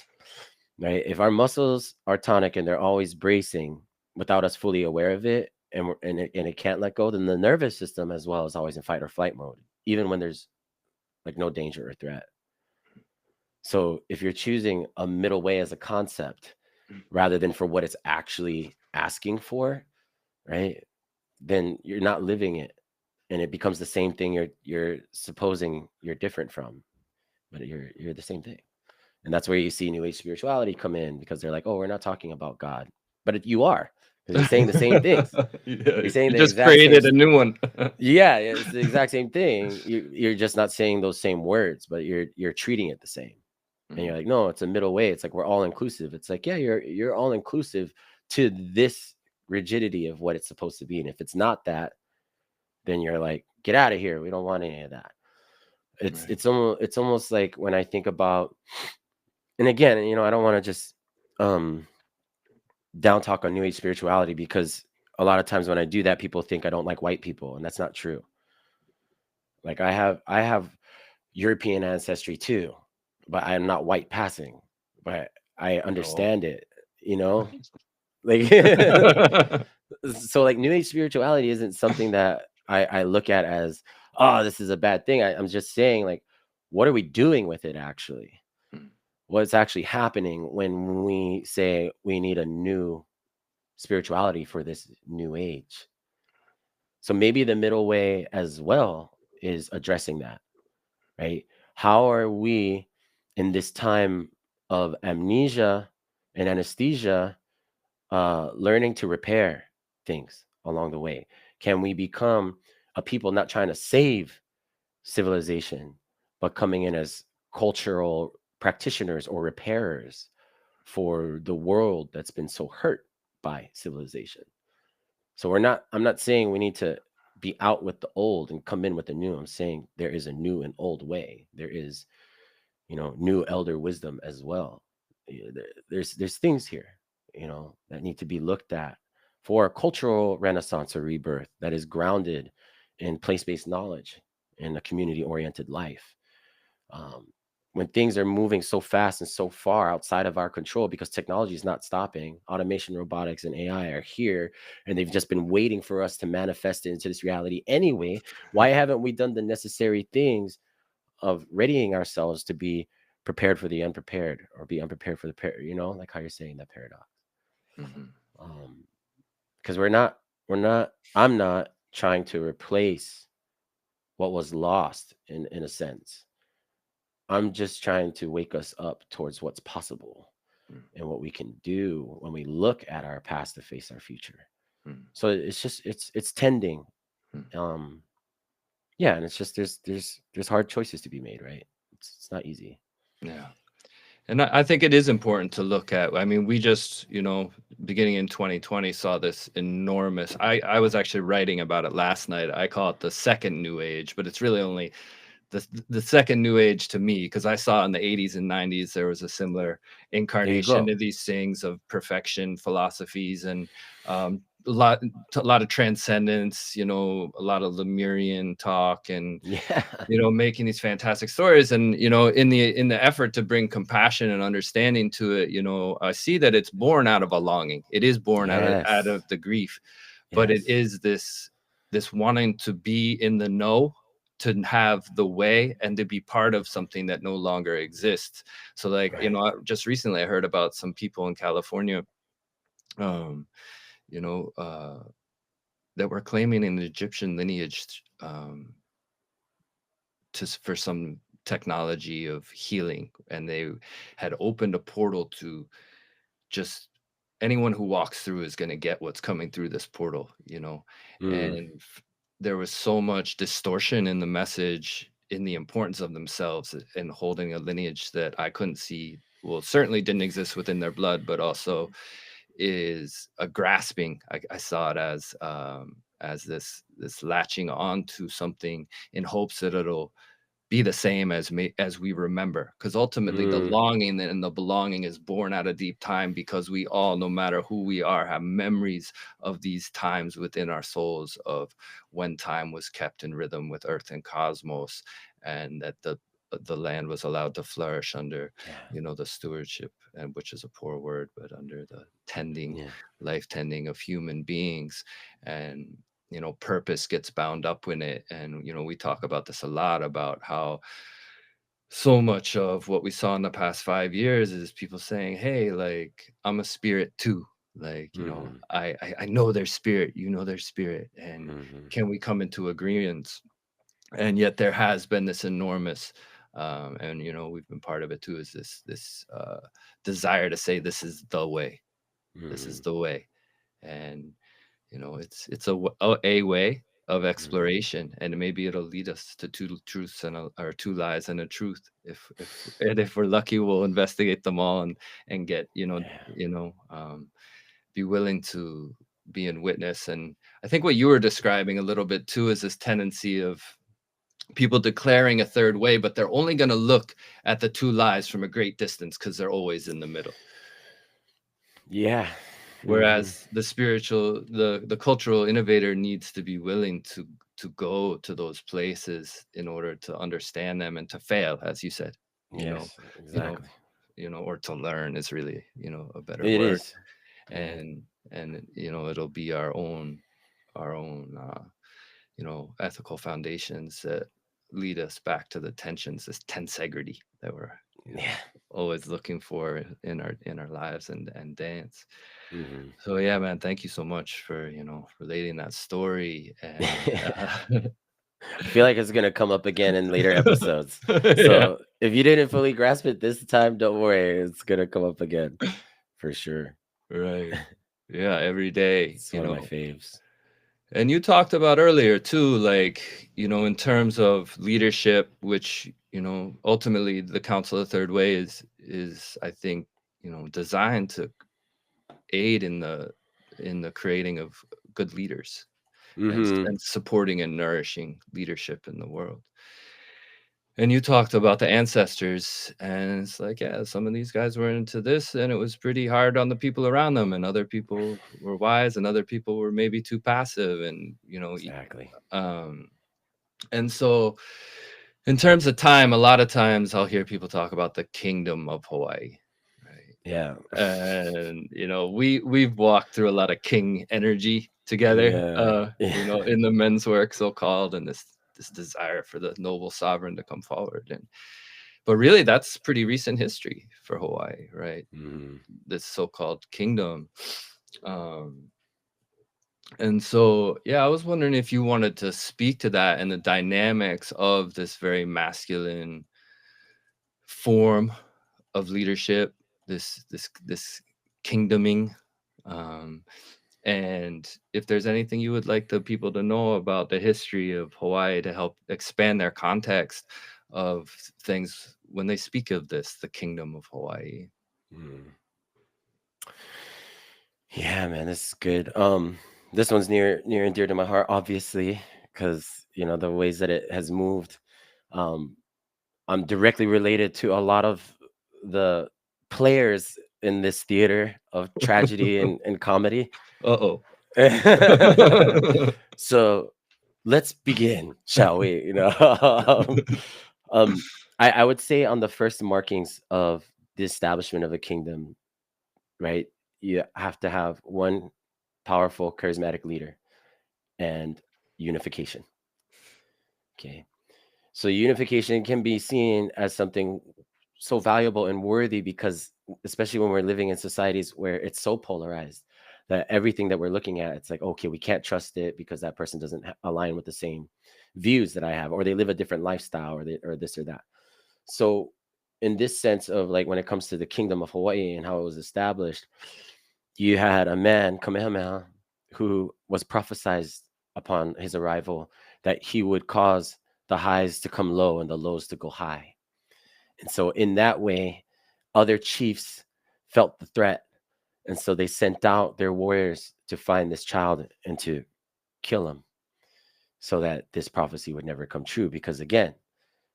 right? If our muscles are tonic and they're always bracing without us fully aware of it, and it can't let go, then the nervous system as well is always in fight or flight mode, even when there's like no danger or threat. So if you're choosing a middle way as a concept rather than for what it's actually asking for, right? Then you're not living it, and it becomes the same thing you're supposing you're different from, but you're the same thing. And that's where you see New Age spirituality come in, because they're like, "Oh, we're not talking about God," but you are, because you're saying the same things. Yeah, You're saying you the just exact same. created a new one. Yeah, it's the exact same thing. You're just not saying those same words, but you're treating it the same. And you're Mhm, like, no, it's a middle way. It's like we're all inclusive. It's like, yeah, you're all inclusive to this rigidity of what it's supposed to be. And if it's not that, then you're like, get out of here. We don't want any of that. right. It's almost like when I think about, and again, I don't want to just um down talk on new age spirituality, because a lot of times when I do that, people think I don't like white people, and that's not true. Like I have European ancestry too, but I am not white passing, but I Oh. understand it, you know? Like so like new age spirituality isn't something that I look at as, oh, this is a bad thing. I'm just saying, like, what are we doing with it actually? Mm, What's actually happening when we say we need a new spirituality for this new age? So maybe the middle way as well is addressing that, right? How are we in this time of amnesia and anesthesia, learning to repair things along the way? Can we become a people not trying to save civilization, but coming in as cultural practitioners or repairers for the world that's been so hurt by civilization? So I'm not saying we need to be out with the old and come in with the new. I'm saying there is a new and old way. There is, new elder wisdom as well. There's things here, that need to be looked at for a cultural renaissance or rebirth that is grounded in place-based knowledge and a community-oriented life. Um, when things are moving so fast and so far outside of our control, because technology is not stopping, automation, robotics, and AI are here, and they've just been waiting for us to manifest it into this reality anyway. Why haven't we done the necessary things of readying ourselves to be prepared for the unprepared, or be unprepared for the like how you're saying that paradox? mhm, Because I'm not trying to replace what was lost in a sense. I'm just trying to wake us up towards what's possible mm, and what we can do when we look at our past to face our future. mm, So it's just it's tending. mm. Um yeah, and it's just there's hard choices to be made, right? It's not easy. Yeah. And I think it is important to look at. I mean, we just, beginning in 2020, saw this enormous. I was actually writing about it last night. I call it the second new age, but it's really only the second new age to me, because I saw in the 80s and 90s there was a similar There you incarnation go. of these things of perfection philosophies, and a lot of transcendence, a lot of Lemurian talk, and Yeah. making these fantastic stories. And in the effort to bring compassion and understanding to it, I see that it's born out of a longing. It is born out of Yes. the grief, but it Yes. is this wanting to be in the know, to have the way, and to be part of something that no longer exists. So, like, Right. just recently I heard about some people in California, um you know uh that were claiming an Egyptian lineage, for some technology of healing, and they had opened a portal to just anyone who walks through is going to get what's coming through this portal. Mm. And there was so much distortion in the message, in the importance of themselves, and holding a lineage that I couldn't see, well, certainly didn't exist within their blood, but also is a grasping. I saw it as this latching on to something in hopes that it'll be the same as we remember, because ultimately the Mm. longing and the belonging is born out of deep time, because we all, no matter who we are, have memories of these times within our souls, of when time was kept in rhythm with earth and cosmos, and that the land was allowed to flourish under, Yeah. the stewardship, and which is a poor word, but under the tending, Yeah. life tending of human beings. And purpose gets bound up in it. And we talk about this a lot, about how so much of what we saw in the past 5 years is people saying, hey, like, I'm a spirit too. Like, Hmm. I know their spirit, their spirit, and Hmm. can we come into agreements? And yet there has been this enormous, and we've been part of it too, is this desire to say, this is the way, this is Hmm. the way. And it's a way of Hmm. exploration, and maybe it'll lead us to two truths or two lies and a truth. If we're lucky, we'll investigate them all, and get, Yeah. be willing to be in witness. And I think what you were describing a little bit too is this tendency of people declaring a third way, but they're only going to look at the two lies from a great distance because they're always in the middle. Yeah. Hmm. Whereas the cultural innovator needs to be willing to go to those places in order to understand them and to fail, as you said, you know, Yes, you know, exactly. or to learn is really, a better It word. is. Yeah. And it'll be our own ethical foundations that lead us back to the tensions, this tensegrity that we're, Yeah. always looking for in our lives and dance. Hmm. So yeah, man, thank you so much for, relating that story. And I feel like it's gonna come up again in later episodes. yeah, So if you didn't fully grasp it this time, don't worry, it's gonna come up again for sure. right. Yeah, every day, It's one of my faves. And you talked about earlier too, like, in terms of leadership, which, ultimately the Council of the Third Way is I think, designed to aid in the creating of good leaders, Hmm. and supporting and nourishing leadership in the world. And you talked about the ancestors, and it's like, yeah, some of these guys were into this, and it was pretty hard on the people around them, and other people were wise, and other people were maybe too passive, and Exactly. um, and so, in terms of time, a lot of times I'll hear people talk about the kingdom of Hawaii, right? Yeah. And we've walked through a lot of king energy together, Yeah. in the men's work, so called, and this desire for the noble sovereign to come forward. And but really, that's pretty recent history for Hawaii, right? Hmm. This so-called kingdom. Um, and so, yeah, I was wondering if you wanted to speak to that and the dynamics of this very masculine form of leadership, this kingdoming, um, and if there's anything you would like the people to know about the history of Hawaii to help expand their context of things when they speak of this, the kingdom of Hawaii. Hmm. Yeah, man, this is good. This one's near and dear to my heart, obviously, because the ways that it has moved. Um, I'm directly related to a lot of the players in this theater of tragedy and comedy. Uh-oh. So let's begin, shall we? um, um, I would say on the first markings of the establishment of a kingdom, right? You have to have one powerful, charismatic leader and unification. Okay. So unification can be seen as something so valuable and worthy because especially when we're living in societies where it's so polarized that everything that we're looking at, it's like, okay, we can't trust it because that person doesn't align with the same views that I have, or they live a different lifestyle, or this or that. So in this sense of like when it comes to the kingdom of Hawaii and how it was established, you had a man, Kamehameha, who was prophesied upon his arrival that he would cause the highs to come low and the lows to go high. And so, in that way, other chiefs felt the threat. And so they sent out their warriors to find this child and to kill him so that this prophecy would never come true. Because again,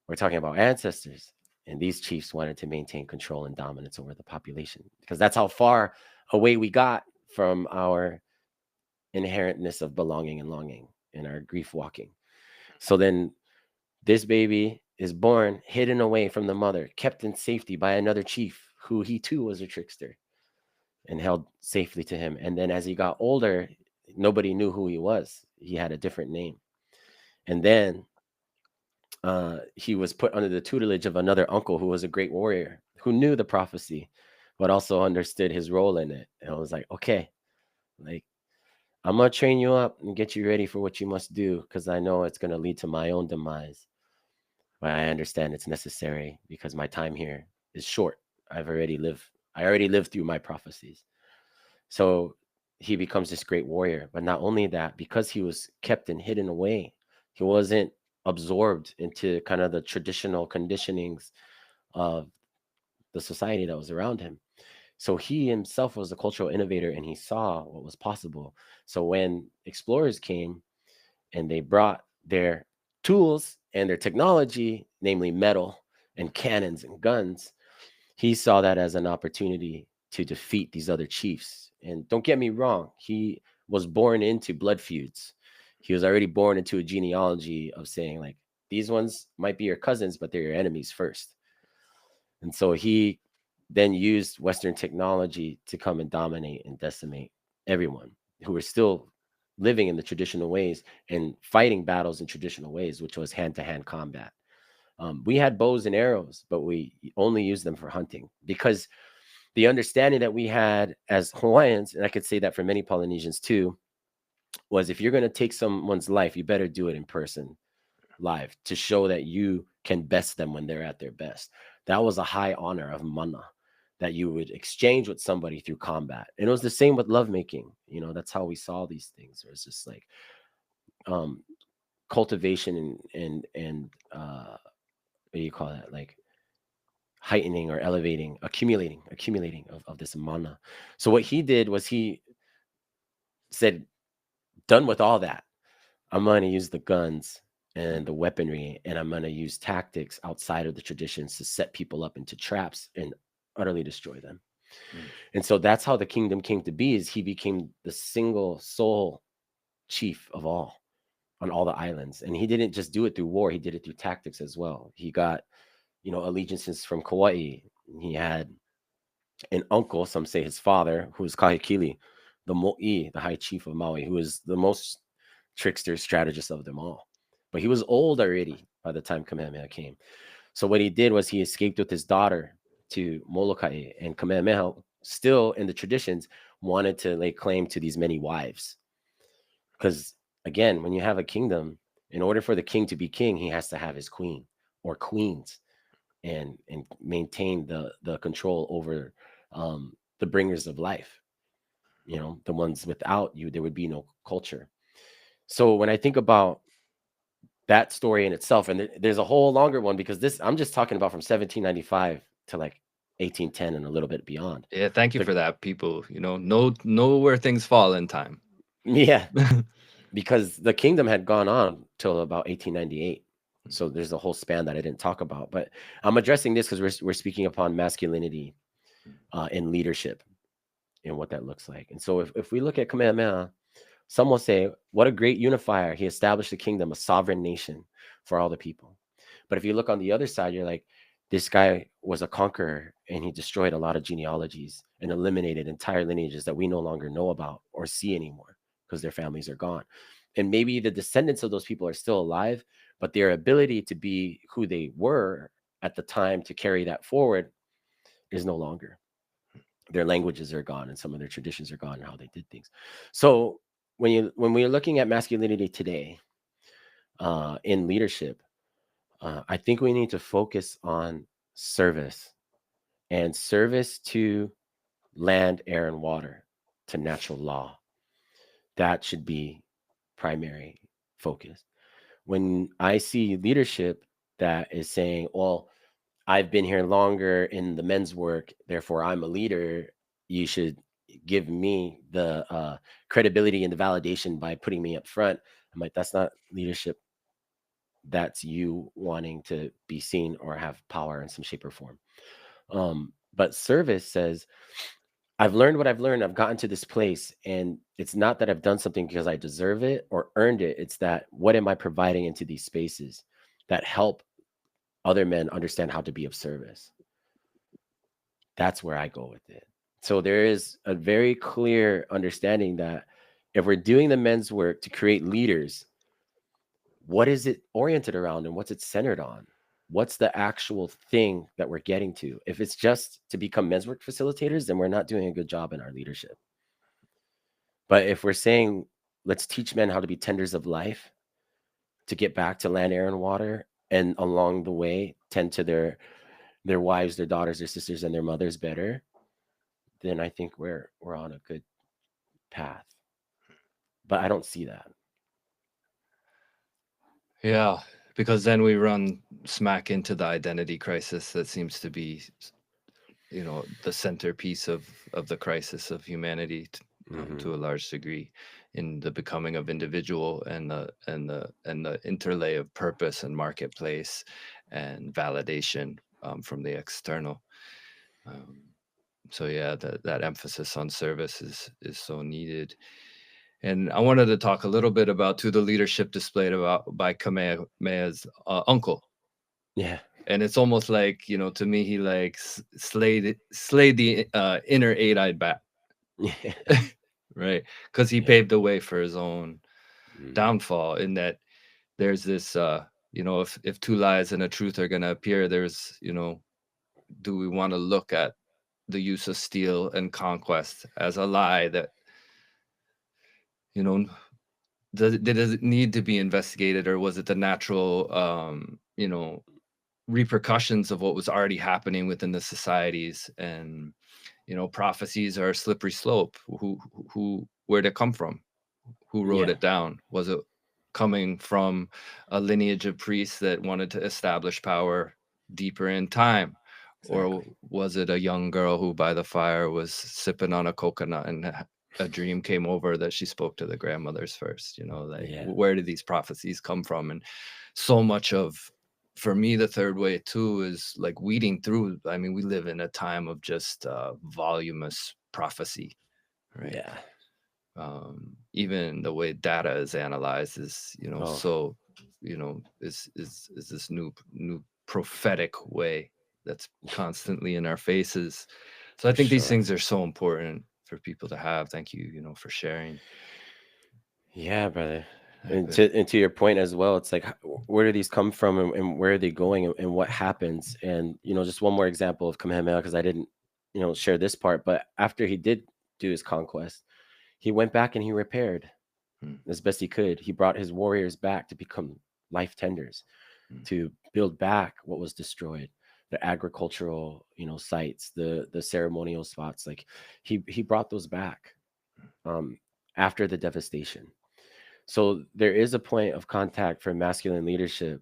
we're talking about ancestors, and these chiefs wanted to maintain control and dominance over the population because that's how far away we got from our inherentness of belonging and longing and our grief walking. So then this baby is born hidden away from the mother, kept in safety by another chief who he too was a trickster and held safely to him. And then as he got older, nobody knew who he was. He had a different name. And then he was put under the tutelage of another uncle who was a great warrior who knew the prophecy, but also understood his role in it. And I was like, okay, like I'm gonna train you up and get you ready for what you must do because I know it's gonna lead to my own demise. But I understand it's necessary because my time here is short. I already lived through my prophecies. So he becomes this great warrior. But not only that, because he was kept and hidden away, he wasn't absorbed into kind of the traditional conditionings of the society that was around him. So he himself was a cultural innovator and he saw what was possible. So when explorers came and they brought their tools and their technology, namely metal and cannons and guns, he saw that as an opportunity to defeat these other chiefs. And don't get me wrong, he was born into blood feuds. He was already born into a genealogy of saying, like, these ones might be your cousins, but they're your enemies first. And so he then used Western technology to come and dominate and decimate everyone who were still living in the traditional ways and fighting battles in traditional ways, which was hand to hand combat. We had bows and arrows, but we only used them for hunting because the understanding that we had as Hawaiians, and I could say that for many Polynesians too, was if you're going to take someone's life, you better do it in person, live, to show that you can best them when they're at their best. That was a high honor of mana that you would exchange with somebody through combat. And it was the same with lovemaking. You know, that's how we saw these things. It was just like um cultivation and what do you call that? Like heightening or elevating, accumulating of this mana. So what he did was he said, done with all that, I'm going to use the guns and the weaponry, and I'm going to use tactics outside of the traditions to set people up into traps and utterly destroy them. Mm. And so that's how the kingdom came to be. Is he became the single sole chief of all on all the islands, and he didn't just do it through war. He did it through tactics as well. He got, allegiances from Kauai. He had an uncle, some say his father, who was Kahekili, the Mo'i, the high chief of Maui, who was the most trickster strategist of them all. But he was old already by the time Kamehameha came. So what he did was he escaped with his daughter to Molokai, and Kamehameha, still in the traditions, wanted to lay claim to these many wives. Because again, when you have a kingdom, in order for the king to be king, he has to have his queen or queens and maintain the control over the bringers of life. The ones without you, there would be no culture. So when I think about that story in itself, and there's a whole longer one because this I'm just talking about from 1795 to like 1810 and a little bit beyond. Yeah, thank you The for that. People, know where things fall in time. Yeah, because the kingdom had gone on till about 1898. So there's a whole span that I didn't talk about, but I'm addressing this because we're speaking upon masculinity in leadership and what that looks like. And so if we look at Kamehameha, some will say, what a great unifier. He established a kingdom, a sovereign nation for all the people. But if you look on the other side, you're like, this guy was a conqueror and he destroyed a lot of genealogies and eliminated entire lineages that we no longer know about or see anymore because their families are gone. And maybe the descendants of those people are still alive, but their ability to be who they were at the time to carry that forward is no longer. Their languages are gone and some of their traditions are gone and how they did things. So when we're looking at masculinity today in leadership, I think we need to focus on service and service to land, air, and water, to natural law. That should be primary focus. When I see leadership that is saying, well, I've been here longer in the men's work, therefore I'm a leader, you should give me the credibility and the validation by putting me up front. I'm like, that's not leadership. That's you wanting to be seen or have power in some shape or form. But service says, I've learned what I've learned. I've gotten to this place. And it's not that I've done something because I deserve it or earned it. It's that what am I providing into these spaces that help other men understand how to be of service. That's where I go with it. So there is a very clear understanding that if we're doing the men's work to create leaders, what is it oriented around and what's it centered on? What's the actual thing that we're getting to? If it's just to become men's work facilitators, then we're not doing a good job in our leadership. But if we're saying, let's teach men how to be tenders of life, to get back to land, air, and water, and along the way tend to their wives, their daughters, their sisters, and their mothers better, then I think we're on a good path. But I don't see that. Yeah, because then we run smack into the identity crisis that seems to be, the centerpiece of the crisis of humanity, Hmm. to a large degree, in the becoming of individual, and the interlay of purpose and marketplace and validation, from the external. Um, so yeah, that emphasis on service is so needed. And I wanted to talk a little bit about the leadership displayed about by Kamehameha's uncle. Yeah. And it's almost like, to me, he like slayed the inner eight-eyed bat, Yeah. right? Because he Yeah. paved the way for his own Mhm. downfall. In that there's this, if two lies and a truth are going to appear, there's, do we want to look at the use of steel and conquest as a lie that, you know does it need to be investigated, or was it the natural, repercussions of what was already happening within the societies? And prophecies are a slippery slope. Where'd it come from? Who wrote Yeah. it down? Was it coming from a lineage of priests that wanted to establish power deeper in time? Or Exactly. was it a young girl who by the fire was sipping on a coconut, and a dream came over that she spoke to the grandmothers first? Like, Yeah. where did these prophecies come from? And so much of, for me, the third way too is like weeding through. I mean, we live in a time of just voluminous prophecy, right? Yeah. Even the way data is analyzed is, Oh, so, is this new prophetic way that's constantly in our faces. So I for think these sure. things are so important for people to have. Thank you, for sharing. Yeah, brother. I've And been. to your point as well, it's like, where do these come from, and where are they going, and what happens? And just one more example of Kamehameha, because I didn't, share this part. But after he did do his conquest, he went back and he repaired Mm, as best he could. He brought his warriors back to become life tenders, mm, to build back what was destroyed, the agricultural, sites, the ceremonial spots. Like, he brought those back, um, after the devastation. So there is a point of contact for masculine leadership,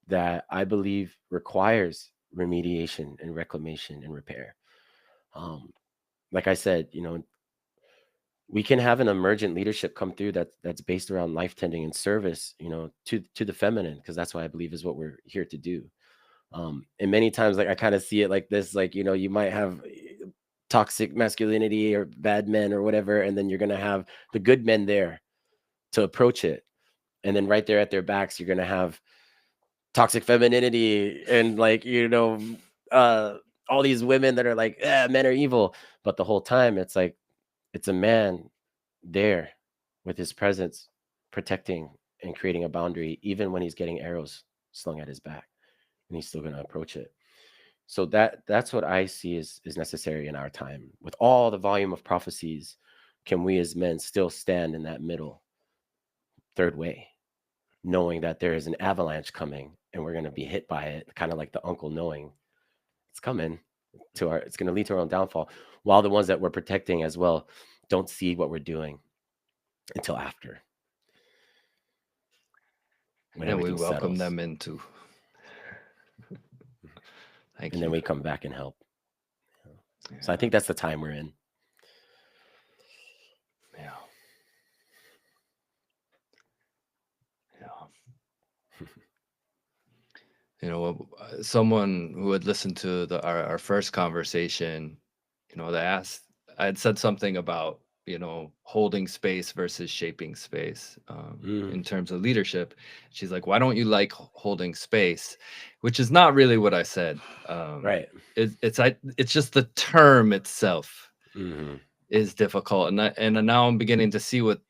that I believe requires remediation and reclamation and repair. Um, like I said, we can have an emergent leadership come through that's based around life tending and service, to the feminine, because that's what I believe is what we're here to do. And many times, like, I kind of see it like this, like, you might have toxic masculinity or bad men or whatever, and then you're gonna have the good men there to approach it. And then right there at their backs, you're gonna have toxic femininity, and, like, uh all these women that are like, men are evil. But the whole time it's like, it's a man there with his presence, protecting and creating a boundary, even when he's getting arrows slung at his back, and he's still going to approach it. So that's what I see is necessary in our time. With all the volume of prophecies, can we as men still stand in that middle third way, knowing that there is an avalanche coming and we're going to be hit by it, kind of like the uncle knowing it's coming, it's going to lead to our own downfall, while the ones that we're protecting as well don't see what we're doing until after, and when then we everything welcome settles. them into. And Thank then you. we come back and help. So I Yeah, think that's the time we're in. yeah, yeah. Someone who had listened to our first conversation, they asked, I had said something about holding space versus shaping space, Mm, in terms of leadership. She's like, why don't you like holding space? Which is not really what I said. right. It's just the term itself Hmm. is difficult, and now I'm beginning to see what,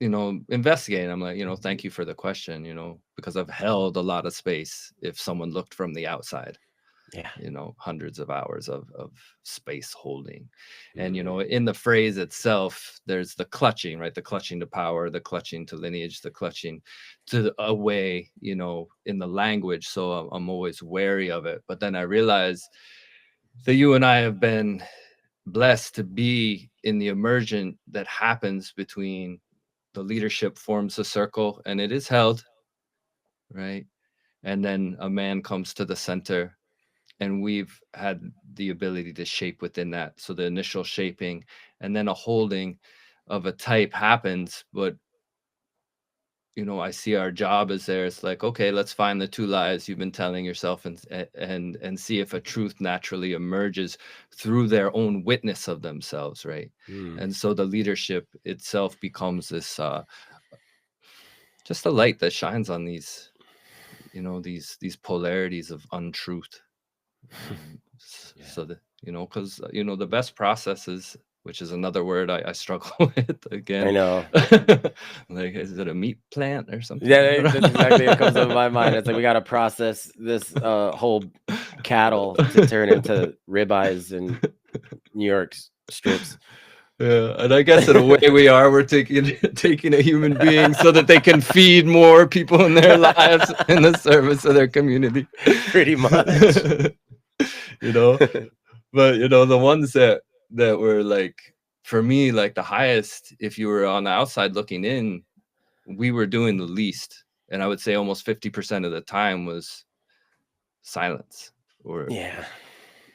investigating. I'm like, thank you for the question, because I've held a lot of space if someone looked from the outside, Yeah. hundreds of hours of space holding. And, Hmm. in the phrase itself, there's the clutching, right? The clutching to power, the clutching to lineage, the clutching to away, in the language. So I'm always wary of it. But then I realize that you and I have been blessed to be in the emergent that happens between the leadership forms a circle and it is held, right? And then a man comes to the center, and we've had the ability to shape within that. So the initial shaping and then a holding of a type happens. But, I see our job as there. It's like, okay, let's find the two lies you've been telling yourself, and see if a truth naturally emerges through their own witness of themselves, right? Mm. And so the leadership itself becomes this, just a light that shines on these polarities of untruth. Yeah. So that, because the best processes, which is another word I struggle with I again. know. Like, is it a meat plant or something? I Yeah, don't that's exactly what comes to my mind. It's like we know. got to process this whole cattle to turn into ribeyes and New York strips. Yeah, and I guess in a way we're taking taking a human being so that they can feed more people in their lives in the service of their community. Pretty much. you know, but the ones that were like, for me, like the highest, if you were on the outside looking in, we were doing the least. And I would say almost 50% of the time was silence or Yeah.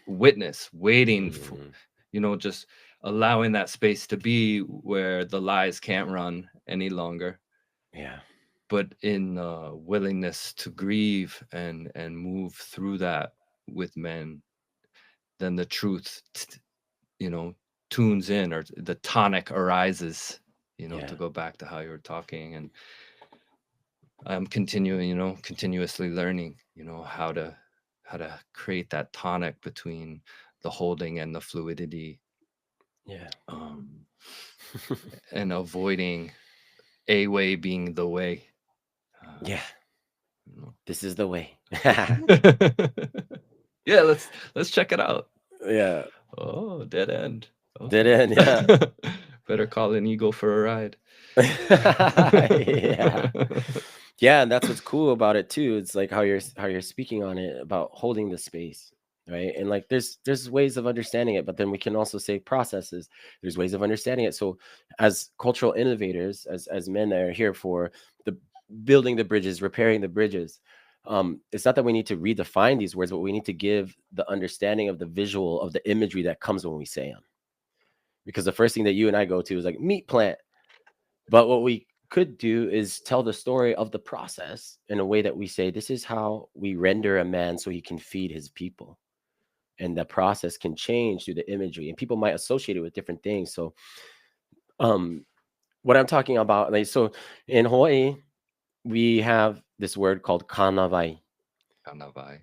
witness, waiting for, Hmm. just allowing that space to be where the lies can't run any longer, Yeah. but in willingness to grieve and move through that with men, then the truth, you know, tunes in, or the tonic arises, Yeah. to go back to how you were talking. And I'm continuously learning, how to create that tonic between the holding and the fluidity, Yeah. um, and avoiding a way being the way. Uh, Yeah. you know. This is the way. Yeah, let's check it out. Yeah. Oh, dead end. Dead Okay. end. Yeah. Better call an ego for a ride. Yeah. Yeah, and that's what's cool about it too. It's like how you're speaking on it about holding the space, right? And like there's ways of understanding it, but then we can also say processes. There's ways of understanding it. So as cultural innovators, as men that are here for the building the bridges, repairing the bridges, it's not that we need to redefine these words, but we need to give the understanding of the visual of the imagery that comes when we say them. Because the first thing that you and I go to is like meat plant, but what we could do is tell the story of the process in a way that we say, this is how we render a man so he can feed his people. And the process can change through the imagery, and people might associate it with different things. So, um, what I'm talking about, like, so in Hawaii, we have this word called kanawai. Kanawai.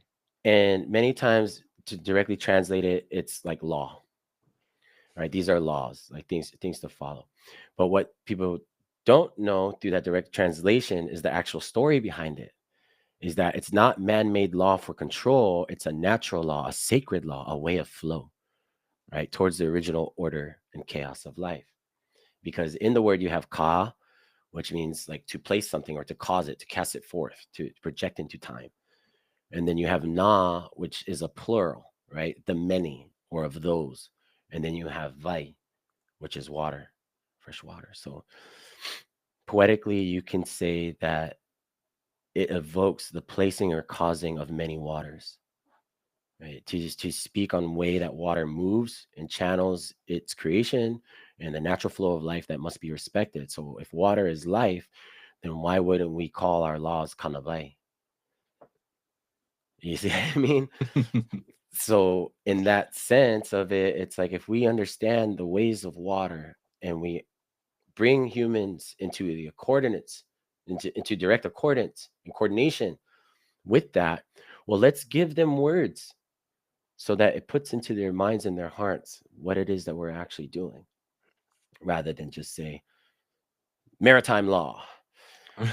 And many times to directly translate it, it's like law, right? These are laws, like things to follow. But what people don't know through that direct translation is the actual story behind it. Is that it's not man-made law for control, it's a natural law, a sacred law, a way of flow, right? Towards the original order and chaos of life. Because in the word you have ka, which means like to place something or to cause it, to cast it forth, to project into time. And then you have na, which is a plural, right? The many or of those. And then you have vai, which is water, fresh water. So poetically, you can say that it evokes the placing or causing of many waters, right? To speak on way that water moves and channels its creation and the natural flow of life that must be respected. So if water is life, then why wouldn't we call our laws kanavai? You see what I mean? So in that sense of it, it's like if we understand the ways of water and we bring humans into the coordinates, into direct accordance and coordination with that, well, let's give them words so that it puts into their minds and their hearts what it is that we're actually doing, rather than just say maritime law,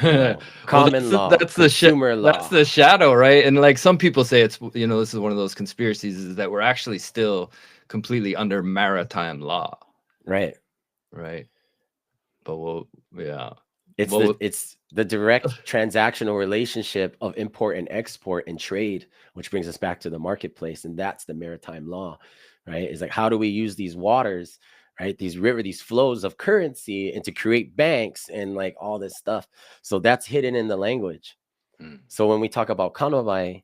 Well, common law, consumer that's law. the shadow, right? And like some people say, it's this is one of those conspiracies is that we're actually still completely under maritime law, Right. right? But we'll, yeah, It's well, it's the direct transactional relationship of import and export and trade, which brings us back to the marketplace, and that's the maritime law, right? Is like, how do we use these waters, right? These these flows of currency, and to create banks and like all this stuff. So that's hidden in the language. mm, So when we talk about kanawai,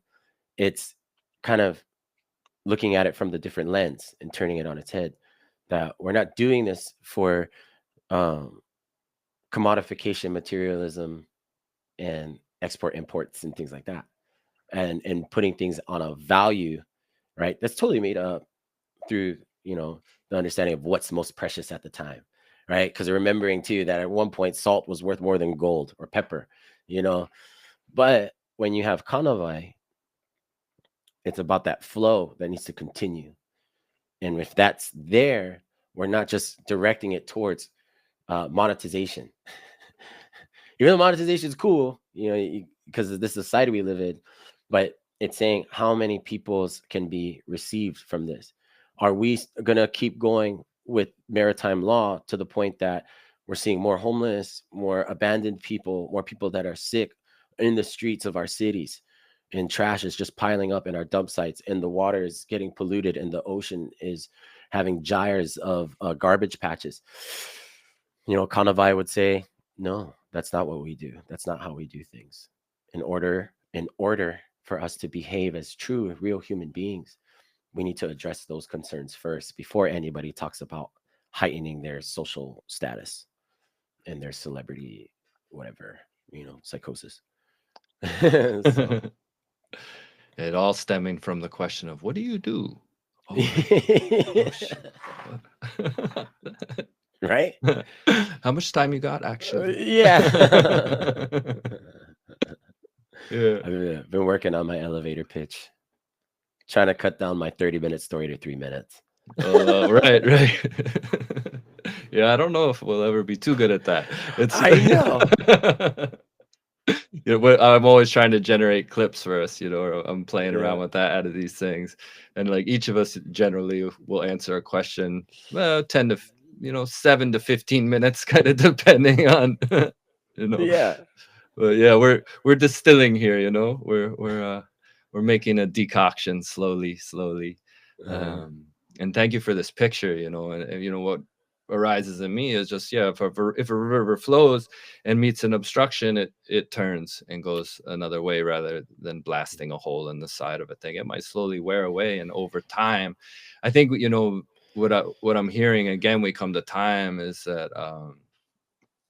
it's kind of looking at it from the different lens and turning it on its head. That we're not doing this for um, commodification, materialism, and export imports and things like that, and putting things on a value, right? That's totally made up through the understanding of what's most precious at the time, right? Because remembering too that at one point salt was worth more than gold or pepper, you know. But when you have kanawai, it's about that flow that needs to continue, and if that's there, we're not just directing it towards monetization. Even though monetization is cool, because of this society we live in, but it's saying how many peoples can be received from this. Are we going to keep going with maritime law to the point that we're seeing more homeless, more abandoned people, more people that are sick in the streets of our cities, and trash is just piling up in our dump sites, and the water is getting polluted, and the ocean is having gyres of garbage patches? Kanavai would say, no, that's not what we do. That's not how we do things. In order for us to behave as true, real human beings, we need to address those concerns first before anybody talks about heightening their social status and their celebrity, whatever, psychosis. So, it all stemming from the question of what do you do? Oh, oh shit. right? How much time you got, actually? Yeah. Yeah. I've been working on my elevator pitch, trying to cut down my 30-minute story to 3 minutes. Right, right. Yeah, I don't know if we'll ever be too good at that. It's I know. yeah, I'm always trying to generate clips for us, or I'm playing around Yeah. with that out of these things. And like each of us generally will answer a question, 10 to 7 to 15 minutes, kind of depending on, you know. Yeah. But yeah, we're distilling here, we're making a decoction slowly, slowly. Uh, Um, and thank you for this picture, and what arises in me is just, yeah, if a river flows and meets an obstruction, it turns and goes another way rather than blasting a hole in the side of a thing. It might slowly wear away, and over time, I think what I'm hearing again. We come to time is that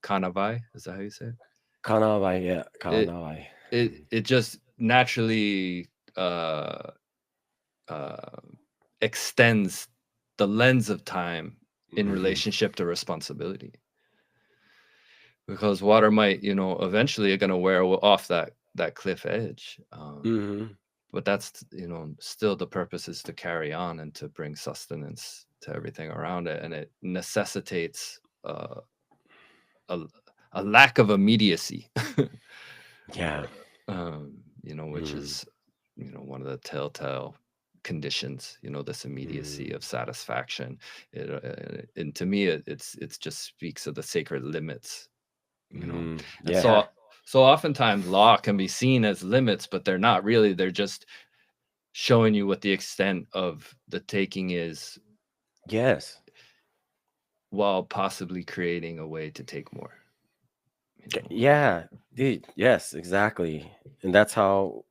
kanavai, is that how you say it? Kanawai, yeah, It Kanawai. it just naturally uh, extends the lens of time in Mm-hmm. relationship to responsibility, because water might eventually going to wear off that cliff edge, Mm-hmm. but that's still the purpose is to carry on and to bring sustenance to everything around it, and it necessitates a, a lack of immediacy. Yeah. Which Mm-hmm. is one of the telltale conditions, this immediacy of satisfaction. And to me it's just speaks of the sacred limits, Mm-hmm. and Yeah. so oftentimes law can be seen as limits, but they're not really. They're just showing you what the extent of the taking is, Yes. while possibly creating a way to take more, Yeah, dude. Yes, exactly. And that's how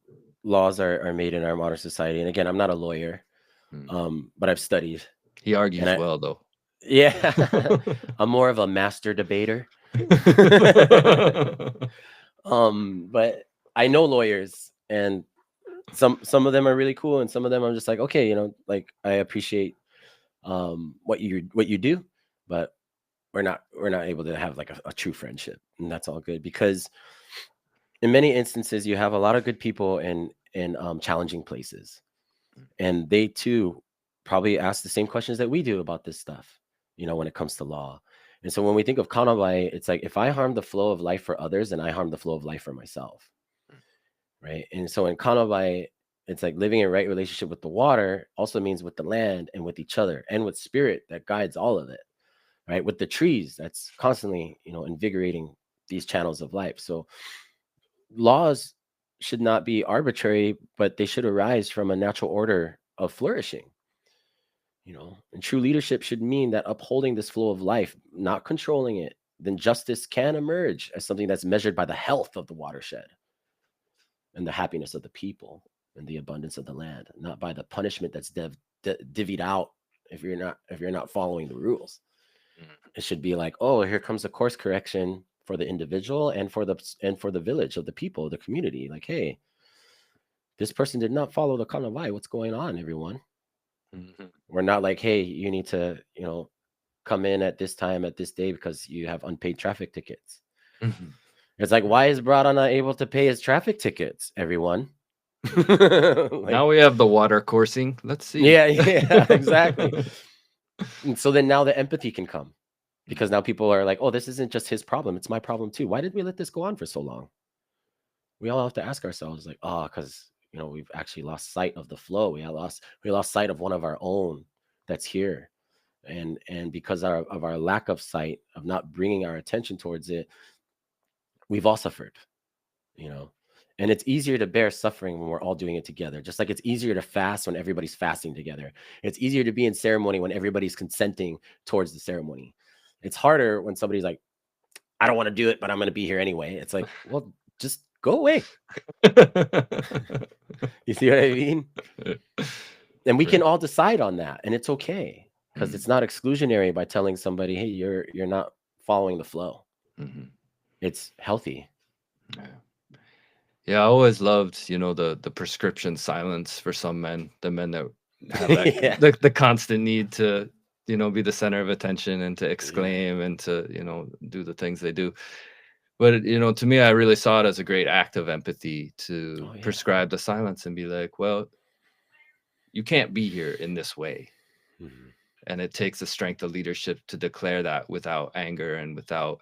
laws are made in our modern society. And again, I'm not a lawyer, Hmm. but I've studied, He and argues well, though. yeah, I'm more of a master debater. But I know lawyers, and some of them are really cool, and some of them I'm just like, okay, like I appreciate what you do, but we're not able to have like a true friendship, and that's all good because in many instances you have a lot of good people in challenging places, and they too probably ask the same questions that we do about this stuff, when it comes to law. And so when we think of kanabai, it's like if I harm the flow of life for others, then I harm the flow of life for myself, right? And so in kanabai, it's like living in right relationship with the water also means with the land and with each other and with spirit that guides all of it, right? With the trees that's constantly, invigorating these channels of life. So laws should not be arbitrary, but they should arise from a natural order of flourishing. And true leadership should mean that upholding this flow of life, not controlling it. Then justice can emerge as something that's measured by the health of the watershed and the happiness of the people and the abundance of the land, not by the punishment that's divvied out if you're not following the rules. It should be like, oh, here comes a course correction for the individual and for the village of the people, the community. Like, hey, this person did not follow the kanawai. What's going on, everyone? Mhm. We're not like, hey, you need to, come in at this time at this day because you have unpaid traffic tickets. Mhm. It's like, Right. why is Brada not able to pay his traffic tickets, everyone? Yeah. Like, Now we have the water coursing. Let's see. yeah, yeah, exactly. And so then now the empathy can come because now people are like, oh, this isn't just his problem. It's my problem too. Why did we let this go on for so long? We all have to ask ourselves, like, oh, because we've actually lost sight of the flow. We lost sight of one of our own that's here, and because of our lack of sight of not bringing our attention towards it, we've all suffered. You know, and it's easier to bear suffering when we're all doing it together. Just like it's easier to fast when everybody's fasting together. It's easier to be in ceremony when everybody's consenting towards the ceremony. It's harder when somebody's like, I don't want to do it, but I'm going to be here anyway. It's like, well, just go away. You see what I mean? And we can Right. all decide on that, and it's okay because Mm. it's not exclusionary by telling somebody, "Hey, you're not following the flow." Mhm. It's healthy. Yeah. Yeah, I always loved, the prescription silence for some men, the men that have that Yeah, the constant need to, be the center of attention and to yeah. exclaim and to, do the things they do. But, to me, I really saw it as a great act of empathy to Oh yeah. prescribe the silence and be like, well, you can't be here in this way. Mhm. And it takes the strength of leadership to declare that without anger and without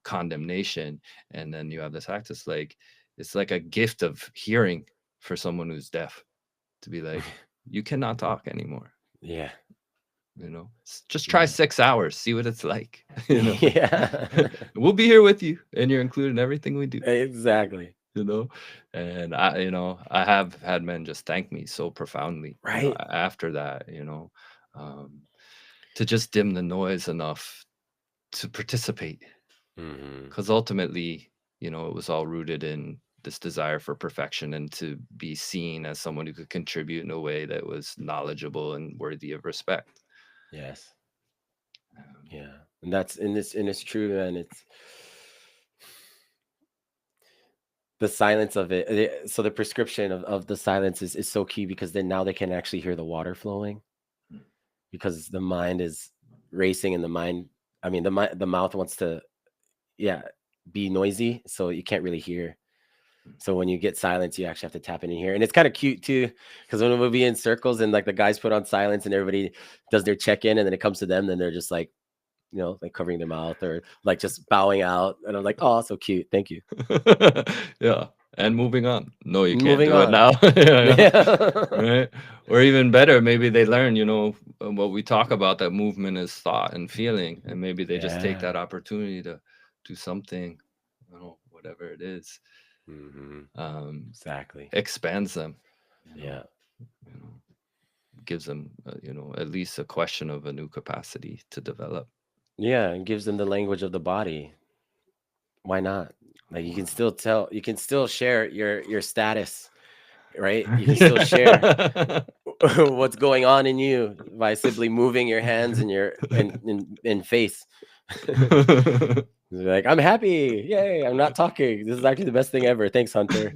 condemnation. And then you have this act. It's like a gift of hearing for someone who's deaf to be like, you cannot talk anymore. Yeah, Just try yeah, 6 hours, see what it's like. yeah. We'll be here with you, and you're included in everything we do. Exactly. you know and I have had men just thank me so profoundly, Right. after that, um, to just dim the noise enough to participate, Mhm. because ultimately, it was all rooted in this desire for perfection and to be seen as someone who could contribute in a way that was knowledgeable and worthy of respect. Yes. um, Yeah. And it's true, and it's the silence of it. So the prescription of the silence is so key because then now they can actually hear the water flowing because the mind is racing and the mouth wants to, yeah, be noisy, so you can't really hear. So when you get silence, you actually have to tap in and hear. And it's kind of cute too, because when we'll be in circles and like the guys put on silence and everybody does their check-in, and then it comes to them, then they're just like, like covering their mouth or like just bowing out. And I'm like, oh, so cute. Thank you. yeah, and moving on. No, you can't Moving do it on. now. Yeah, Yeah. right. Or even better, maybe they learn, what we talk about, that movement is thought and feeling, and maybe they just take Yeah. that opportunity to do something, whatever it is, Hmm. um, Exactly. expands them, you know, Yeah. you know, gives them, at least a question of a new capacity to develop. Yeah. It gives them the language of the body. Why not? Like you can Wow. still tell, you can still share your status, right? You can still share Yeah. what's going on in you by simply moving your hands and your and face. Like, I'm happy. Yay. I'm not talking. This is actually the best thing ever. Thanks, Hunter.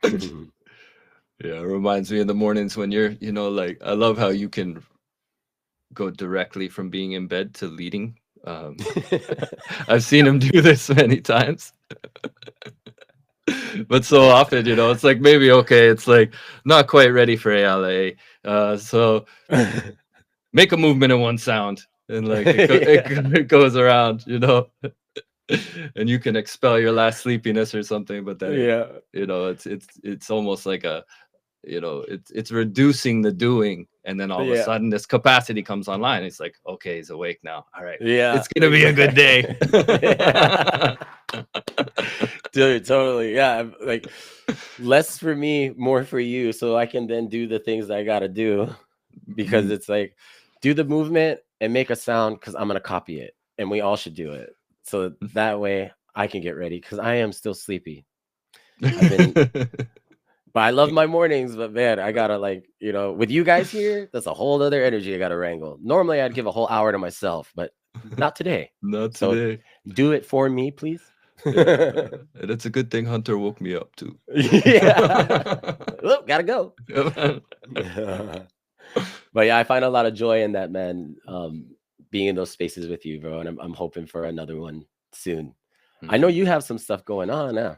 Yeah, it reminds me in the mornings when you're, like, I love how you can go directly from being in bed to leading. Um, I've seen him do this many times, but so often, it's like maybe okay, it's like not quite ready for ALA. So make a movement in one sound, and like Yeah. it goes around. And you can expel your last sleepiness or something, but then Yeah. it's almost like it's reducing the doing, and then all of a Yeah. sudden this capacity comes online. It's like, okay, he's awake now. All right, Yeah, it's gonna be a good day. exactly. Yeah. Dude, totally. Yeah, like less for me, more for you, so I can then do the things that I gotta do because Mhm. it's like do the movement and make a sound because I'm gonna copy it, and we all should do it. So that way I can get ready because I am still sleepy. I've been, but I love my mornings. But man, I gotta like with you guys here, that's a whole other energy I gotta wrangle. Normally, I'd give a whole hour to myself, but not today. Not So today. do it for me, please. Yeah, and it's a good thing Hunter woke me up too. Yeah. Oop, gotta go. Yeah, man. But yeah, I find a lot of joy in that, man. Being in those spaces with you, bro, and I'm hoping for another one soon. I know Mhm. you have some stuff going on now.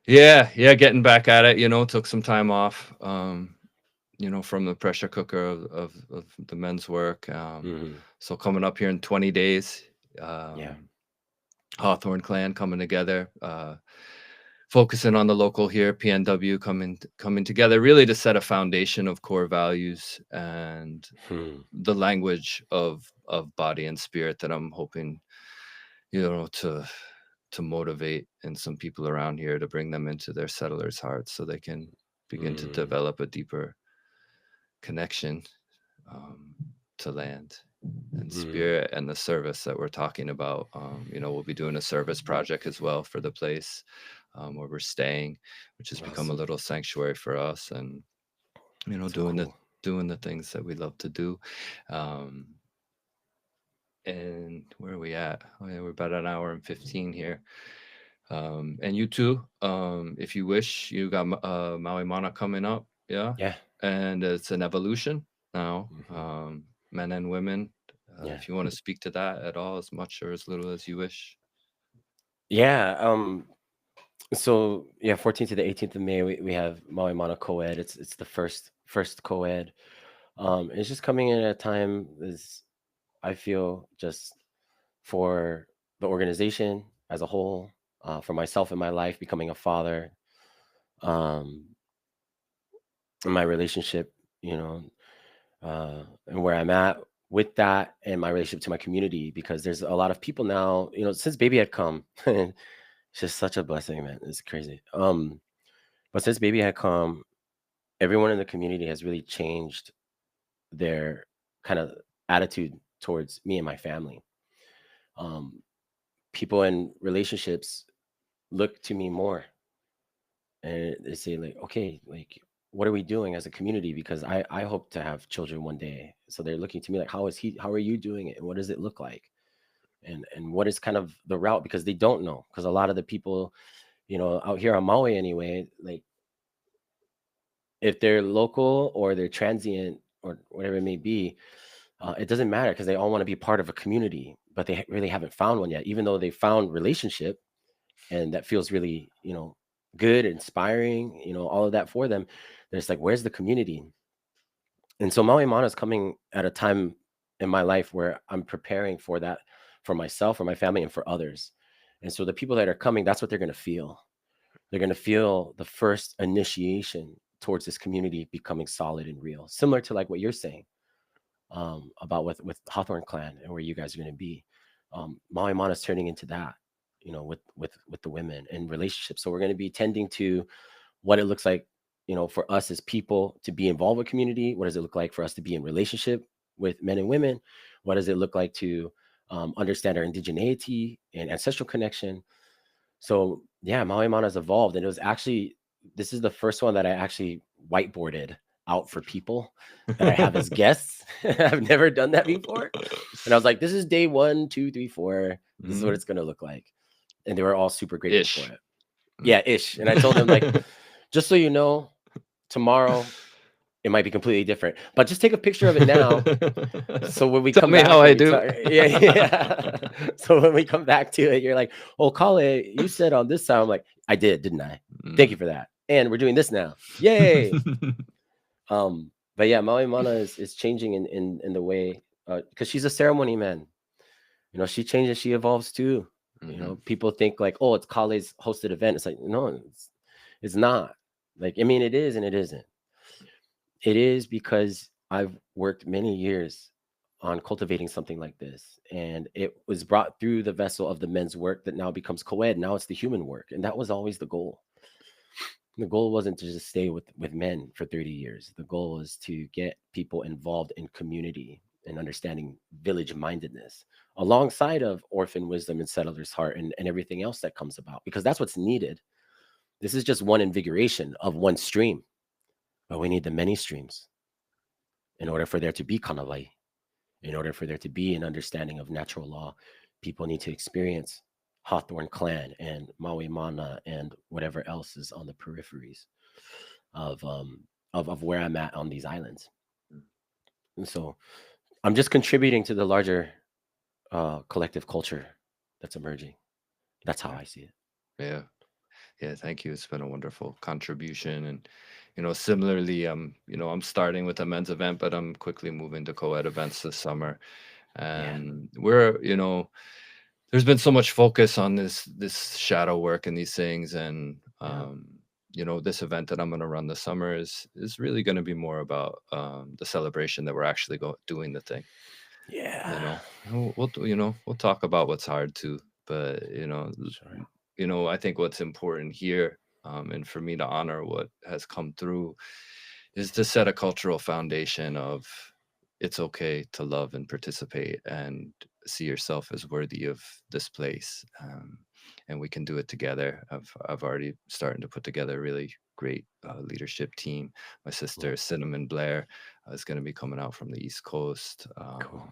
Yeah, getting back at it. Took some time off. From the pressure cooker of the men's work. Hmm. So coming up here in 20 days, Yeah. Hawthorne clan coming together, focusing on the local here, PNW coming together really to set a foundation of core values and Hmm. the language of body and spirit that I'm hoping, to motivate in some people around here to bring them into their settlers' hearts so they can begin to Mm. develop a deeper connection, um, to land and Mm. spirit and the service that we're talking about. We'll be doing a service project as well for the place, where we're staying, which has become a Awesome. little sanctuary for us, and So doing the cool. things that we love to do. Um, and where are we at? Oh yeah, we're about an hour and 15 here. And you too, if you wish, you got Maui Mana coming up, yeah, Yeah. and it's an evolution now, Hmm. men and women. Yeah. If you want to speak to that at all, as much or as little as you wish. Yeah. So yeah, 14th to the 18th of May, we have Maui Mana co-ed. It's the first co-ed. It's just coming in at a time is I feel just for the organization as a whole, for myself in my life, becoming a father, um, in my relationship, you know, and where I'm at with that, and my relationship to my community, because there's a lot of people now, since baby had come, it's just such a blessing, man. It's crazy. But since baby had come, everyone in the community has really changed their kind of attitude towards me and my family. Um, People in relationships look to me more and they say like, okay, like what are we doing as a community? Because I hope to have children one day. So they're looking to me like, how are you doing it? And what does it look like? And what is kind of the route? Because they don't know. Because a lot of the people, out here on Maui anyway, like if they're local or they're transient or whatever it may be, it doesn't matter because they all want to be part of a community, but they really haven't found one yet. Even though they found relationship, and that feels really, good, inspiring, all of that for them. There's like, where's the community? And so Maui Mana is coming at a time in my life where I'm preparing for that, for myself, for my family, and for others. And so the people that are coming, that's what they're going to feel. They're going to feel the first initiation towards this community becoming solid and real, similar to like what you're saying, about with Hawthorne Clan and where you guys are going to be. Maui Mana is turning into that, with the women and relationships. So we're going to be tending to what it looks like, for us as people to be involved with community. What does it look like for us to be in relationship with men and women? What does it look like to understand our indigeneity and ancestral connection? So yeah, Maui Mana has evolved, and it was actually this is the first one that I actually whiteboarded out for people that I have as guests. I've never done that before, and I was like, "This is day 1, 2, 3, 4. This is what Mhm. it's gonna look like," and they were all super grateful for Ish. it. Mm. Yeah, ish. And I told them like, just so you know, tomorrow it might be completely different. But just take a picture of it now. So when we Tell come me how back and I we do. talk, yeah, yeah. So when we come back to it, you're like, "Oh, Kale, you said on this side." I'm like, "I did, didn't I? Thank you Mm. for that." And we're doing this now. Yay! But yeah, Maui Mana is changing in the way, because she's a ceremony man. You know, she changes, she evolves too. You know, Mhm. people think like, "Oh, it's Kale's hosted event." It's like, no, it's not. Like, I mean, it is and it isn't. It is because I've worked many years on cultivating something like this, and it was brought through the vessel of the men's work that now becomes co-ed. Now it's the human work, and that was always the goal. The goal wasn't to just stay with men for 30 years. The goal is to get people involved in community and understanding village mindedness alongside of orphan wisdom and settler's heart, and everything else that comes about, because that's what's needed. This is just one invigoration of one stream, but we need the many streams in order for there to be kanalai, in order for there to be an understanding of natural law. People need to experience Hawthorne Clan and Maui Mana and whatever else is on the peripheries of of where I'm at on these islands. And so I'm just contributing to the larger collective culture that's emerging. That's how Yeah. I see it. Yeah. Yeah, thank you. It's been a wonderful contribution. And, similarly, I'm starting with a men's event, but I'm quickly moving to co-ed events this summer. Yeah, And there's been so much focus on this shadow work and these things. And yeah, this event that I'm gonna run this summer is really gonna be more about the celebration that we're actually doing the thing. yeah. You know, we'll talk about what's hard too, but Sure. I think what's important here, and for me to honor what has come through, is to set a cultural foundation of it's okay to love and participate and see yourself as worthy of this place, and we can do it together. I've already starting to put together a really great leadership team. My Mm, sister Cinnamon Blair is going to be coming out from the East Coast. cool.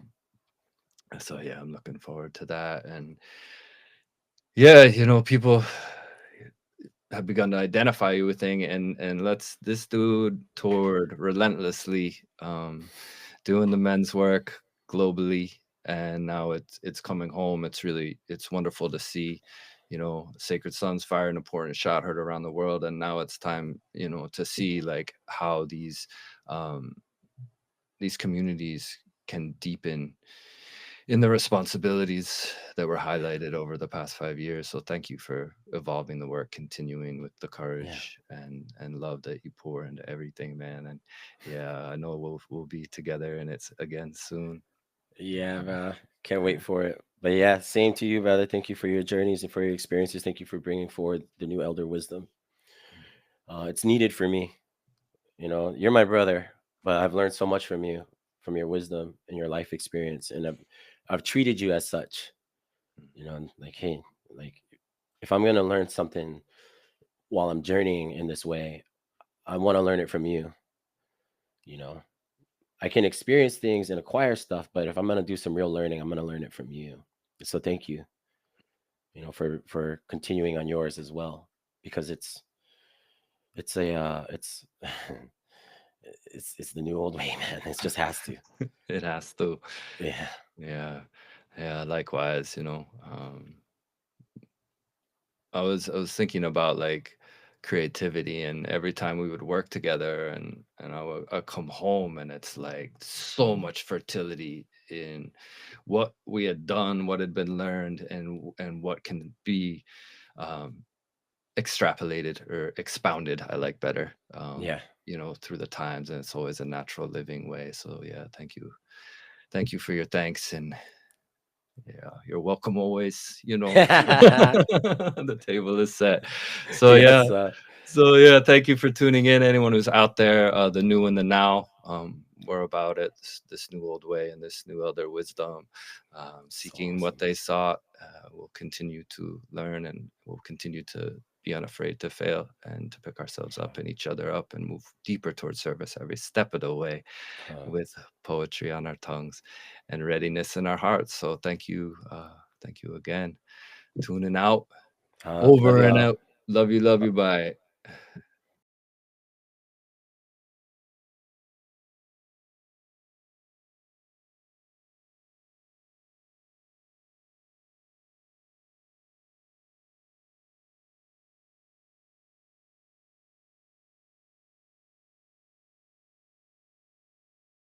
So yeah, I'm looking forward to that. And yeah, people have begun to identify you with thing, and let's this dude toured relentlessly, doing the men's work globally, and now it's coming home. It's wonderful to see, Sacred Sons fire an important shot heard around the world, and now it's time, to see like how these communities can deepen in the responsibilities that were highlighted over the past 5 years. So thank you for evolving the work, continuing with the Yeah, courage and love that you pour into everything, man. And yeah, I know we'll be together and it's again soon. yeah, man. Can't wait Yeah. for it. But yeah, same to you, brother. Thank you for your journeys and for your experiences. Thank you for bringing forward the new elder wisdom. It's needed for me. You know, you're my brother, but I've learned so much from you, from your wisdom and your life experience, and I've treated you as such. You know, like, hey, like, if I'm gonna learn something while I'm journeying in this way, I want to learn it from you. You know, I can experience things and acquire stuff, but if I'm gonna do some real learning, I'm gonna learn it from you. So thank you, for continuing on yours as well, because it's a it's the new old way, man. It just has to. It has to. Yeah, Yeah. Yeah. Likewise, I was thinking about like creativity, and every time we would work together, and I'd come home and it's like so much fertility in what we had done, what had been learned, and what can be um, extrapolated or expounded. I like better, yeah. through the times, and it's always a natural living way. So yeah, thank you for your thanks, and yeah, you're welcome always, the table is set. So yeah. Yes, So yeah, thank you for tuning in. Anyone who's out there, the new and the now, we're about it. This new old way and this new elder wisdom, so seeking what awesome. they sought. We'll continue to learn, and we'll continue to be unafraid to fail and to pick ourselves Uh, up and each other up and move deeper towards service every step of the way, uh, with poetry on our tongues and readiness in our hearts. So thank you again. Tuning out, love over and y'all. out. Love you, bye.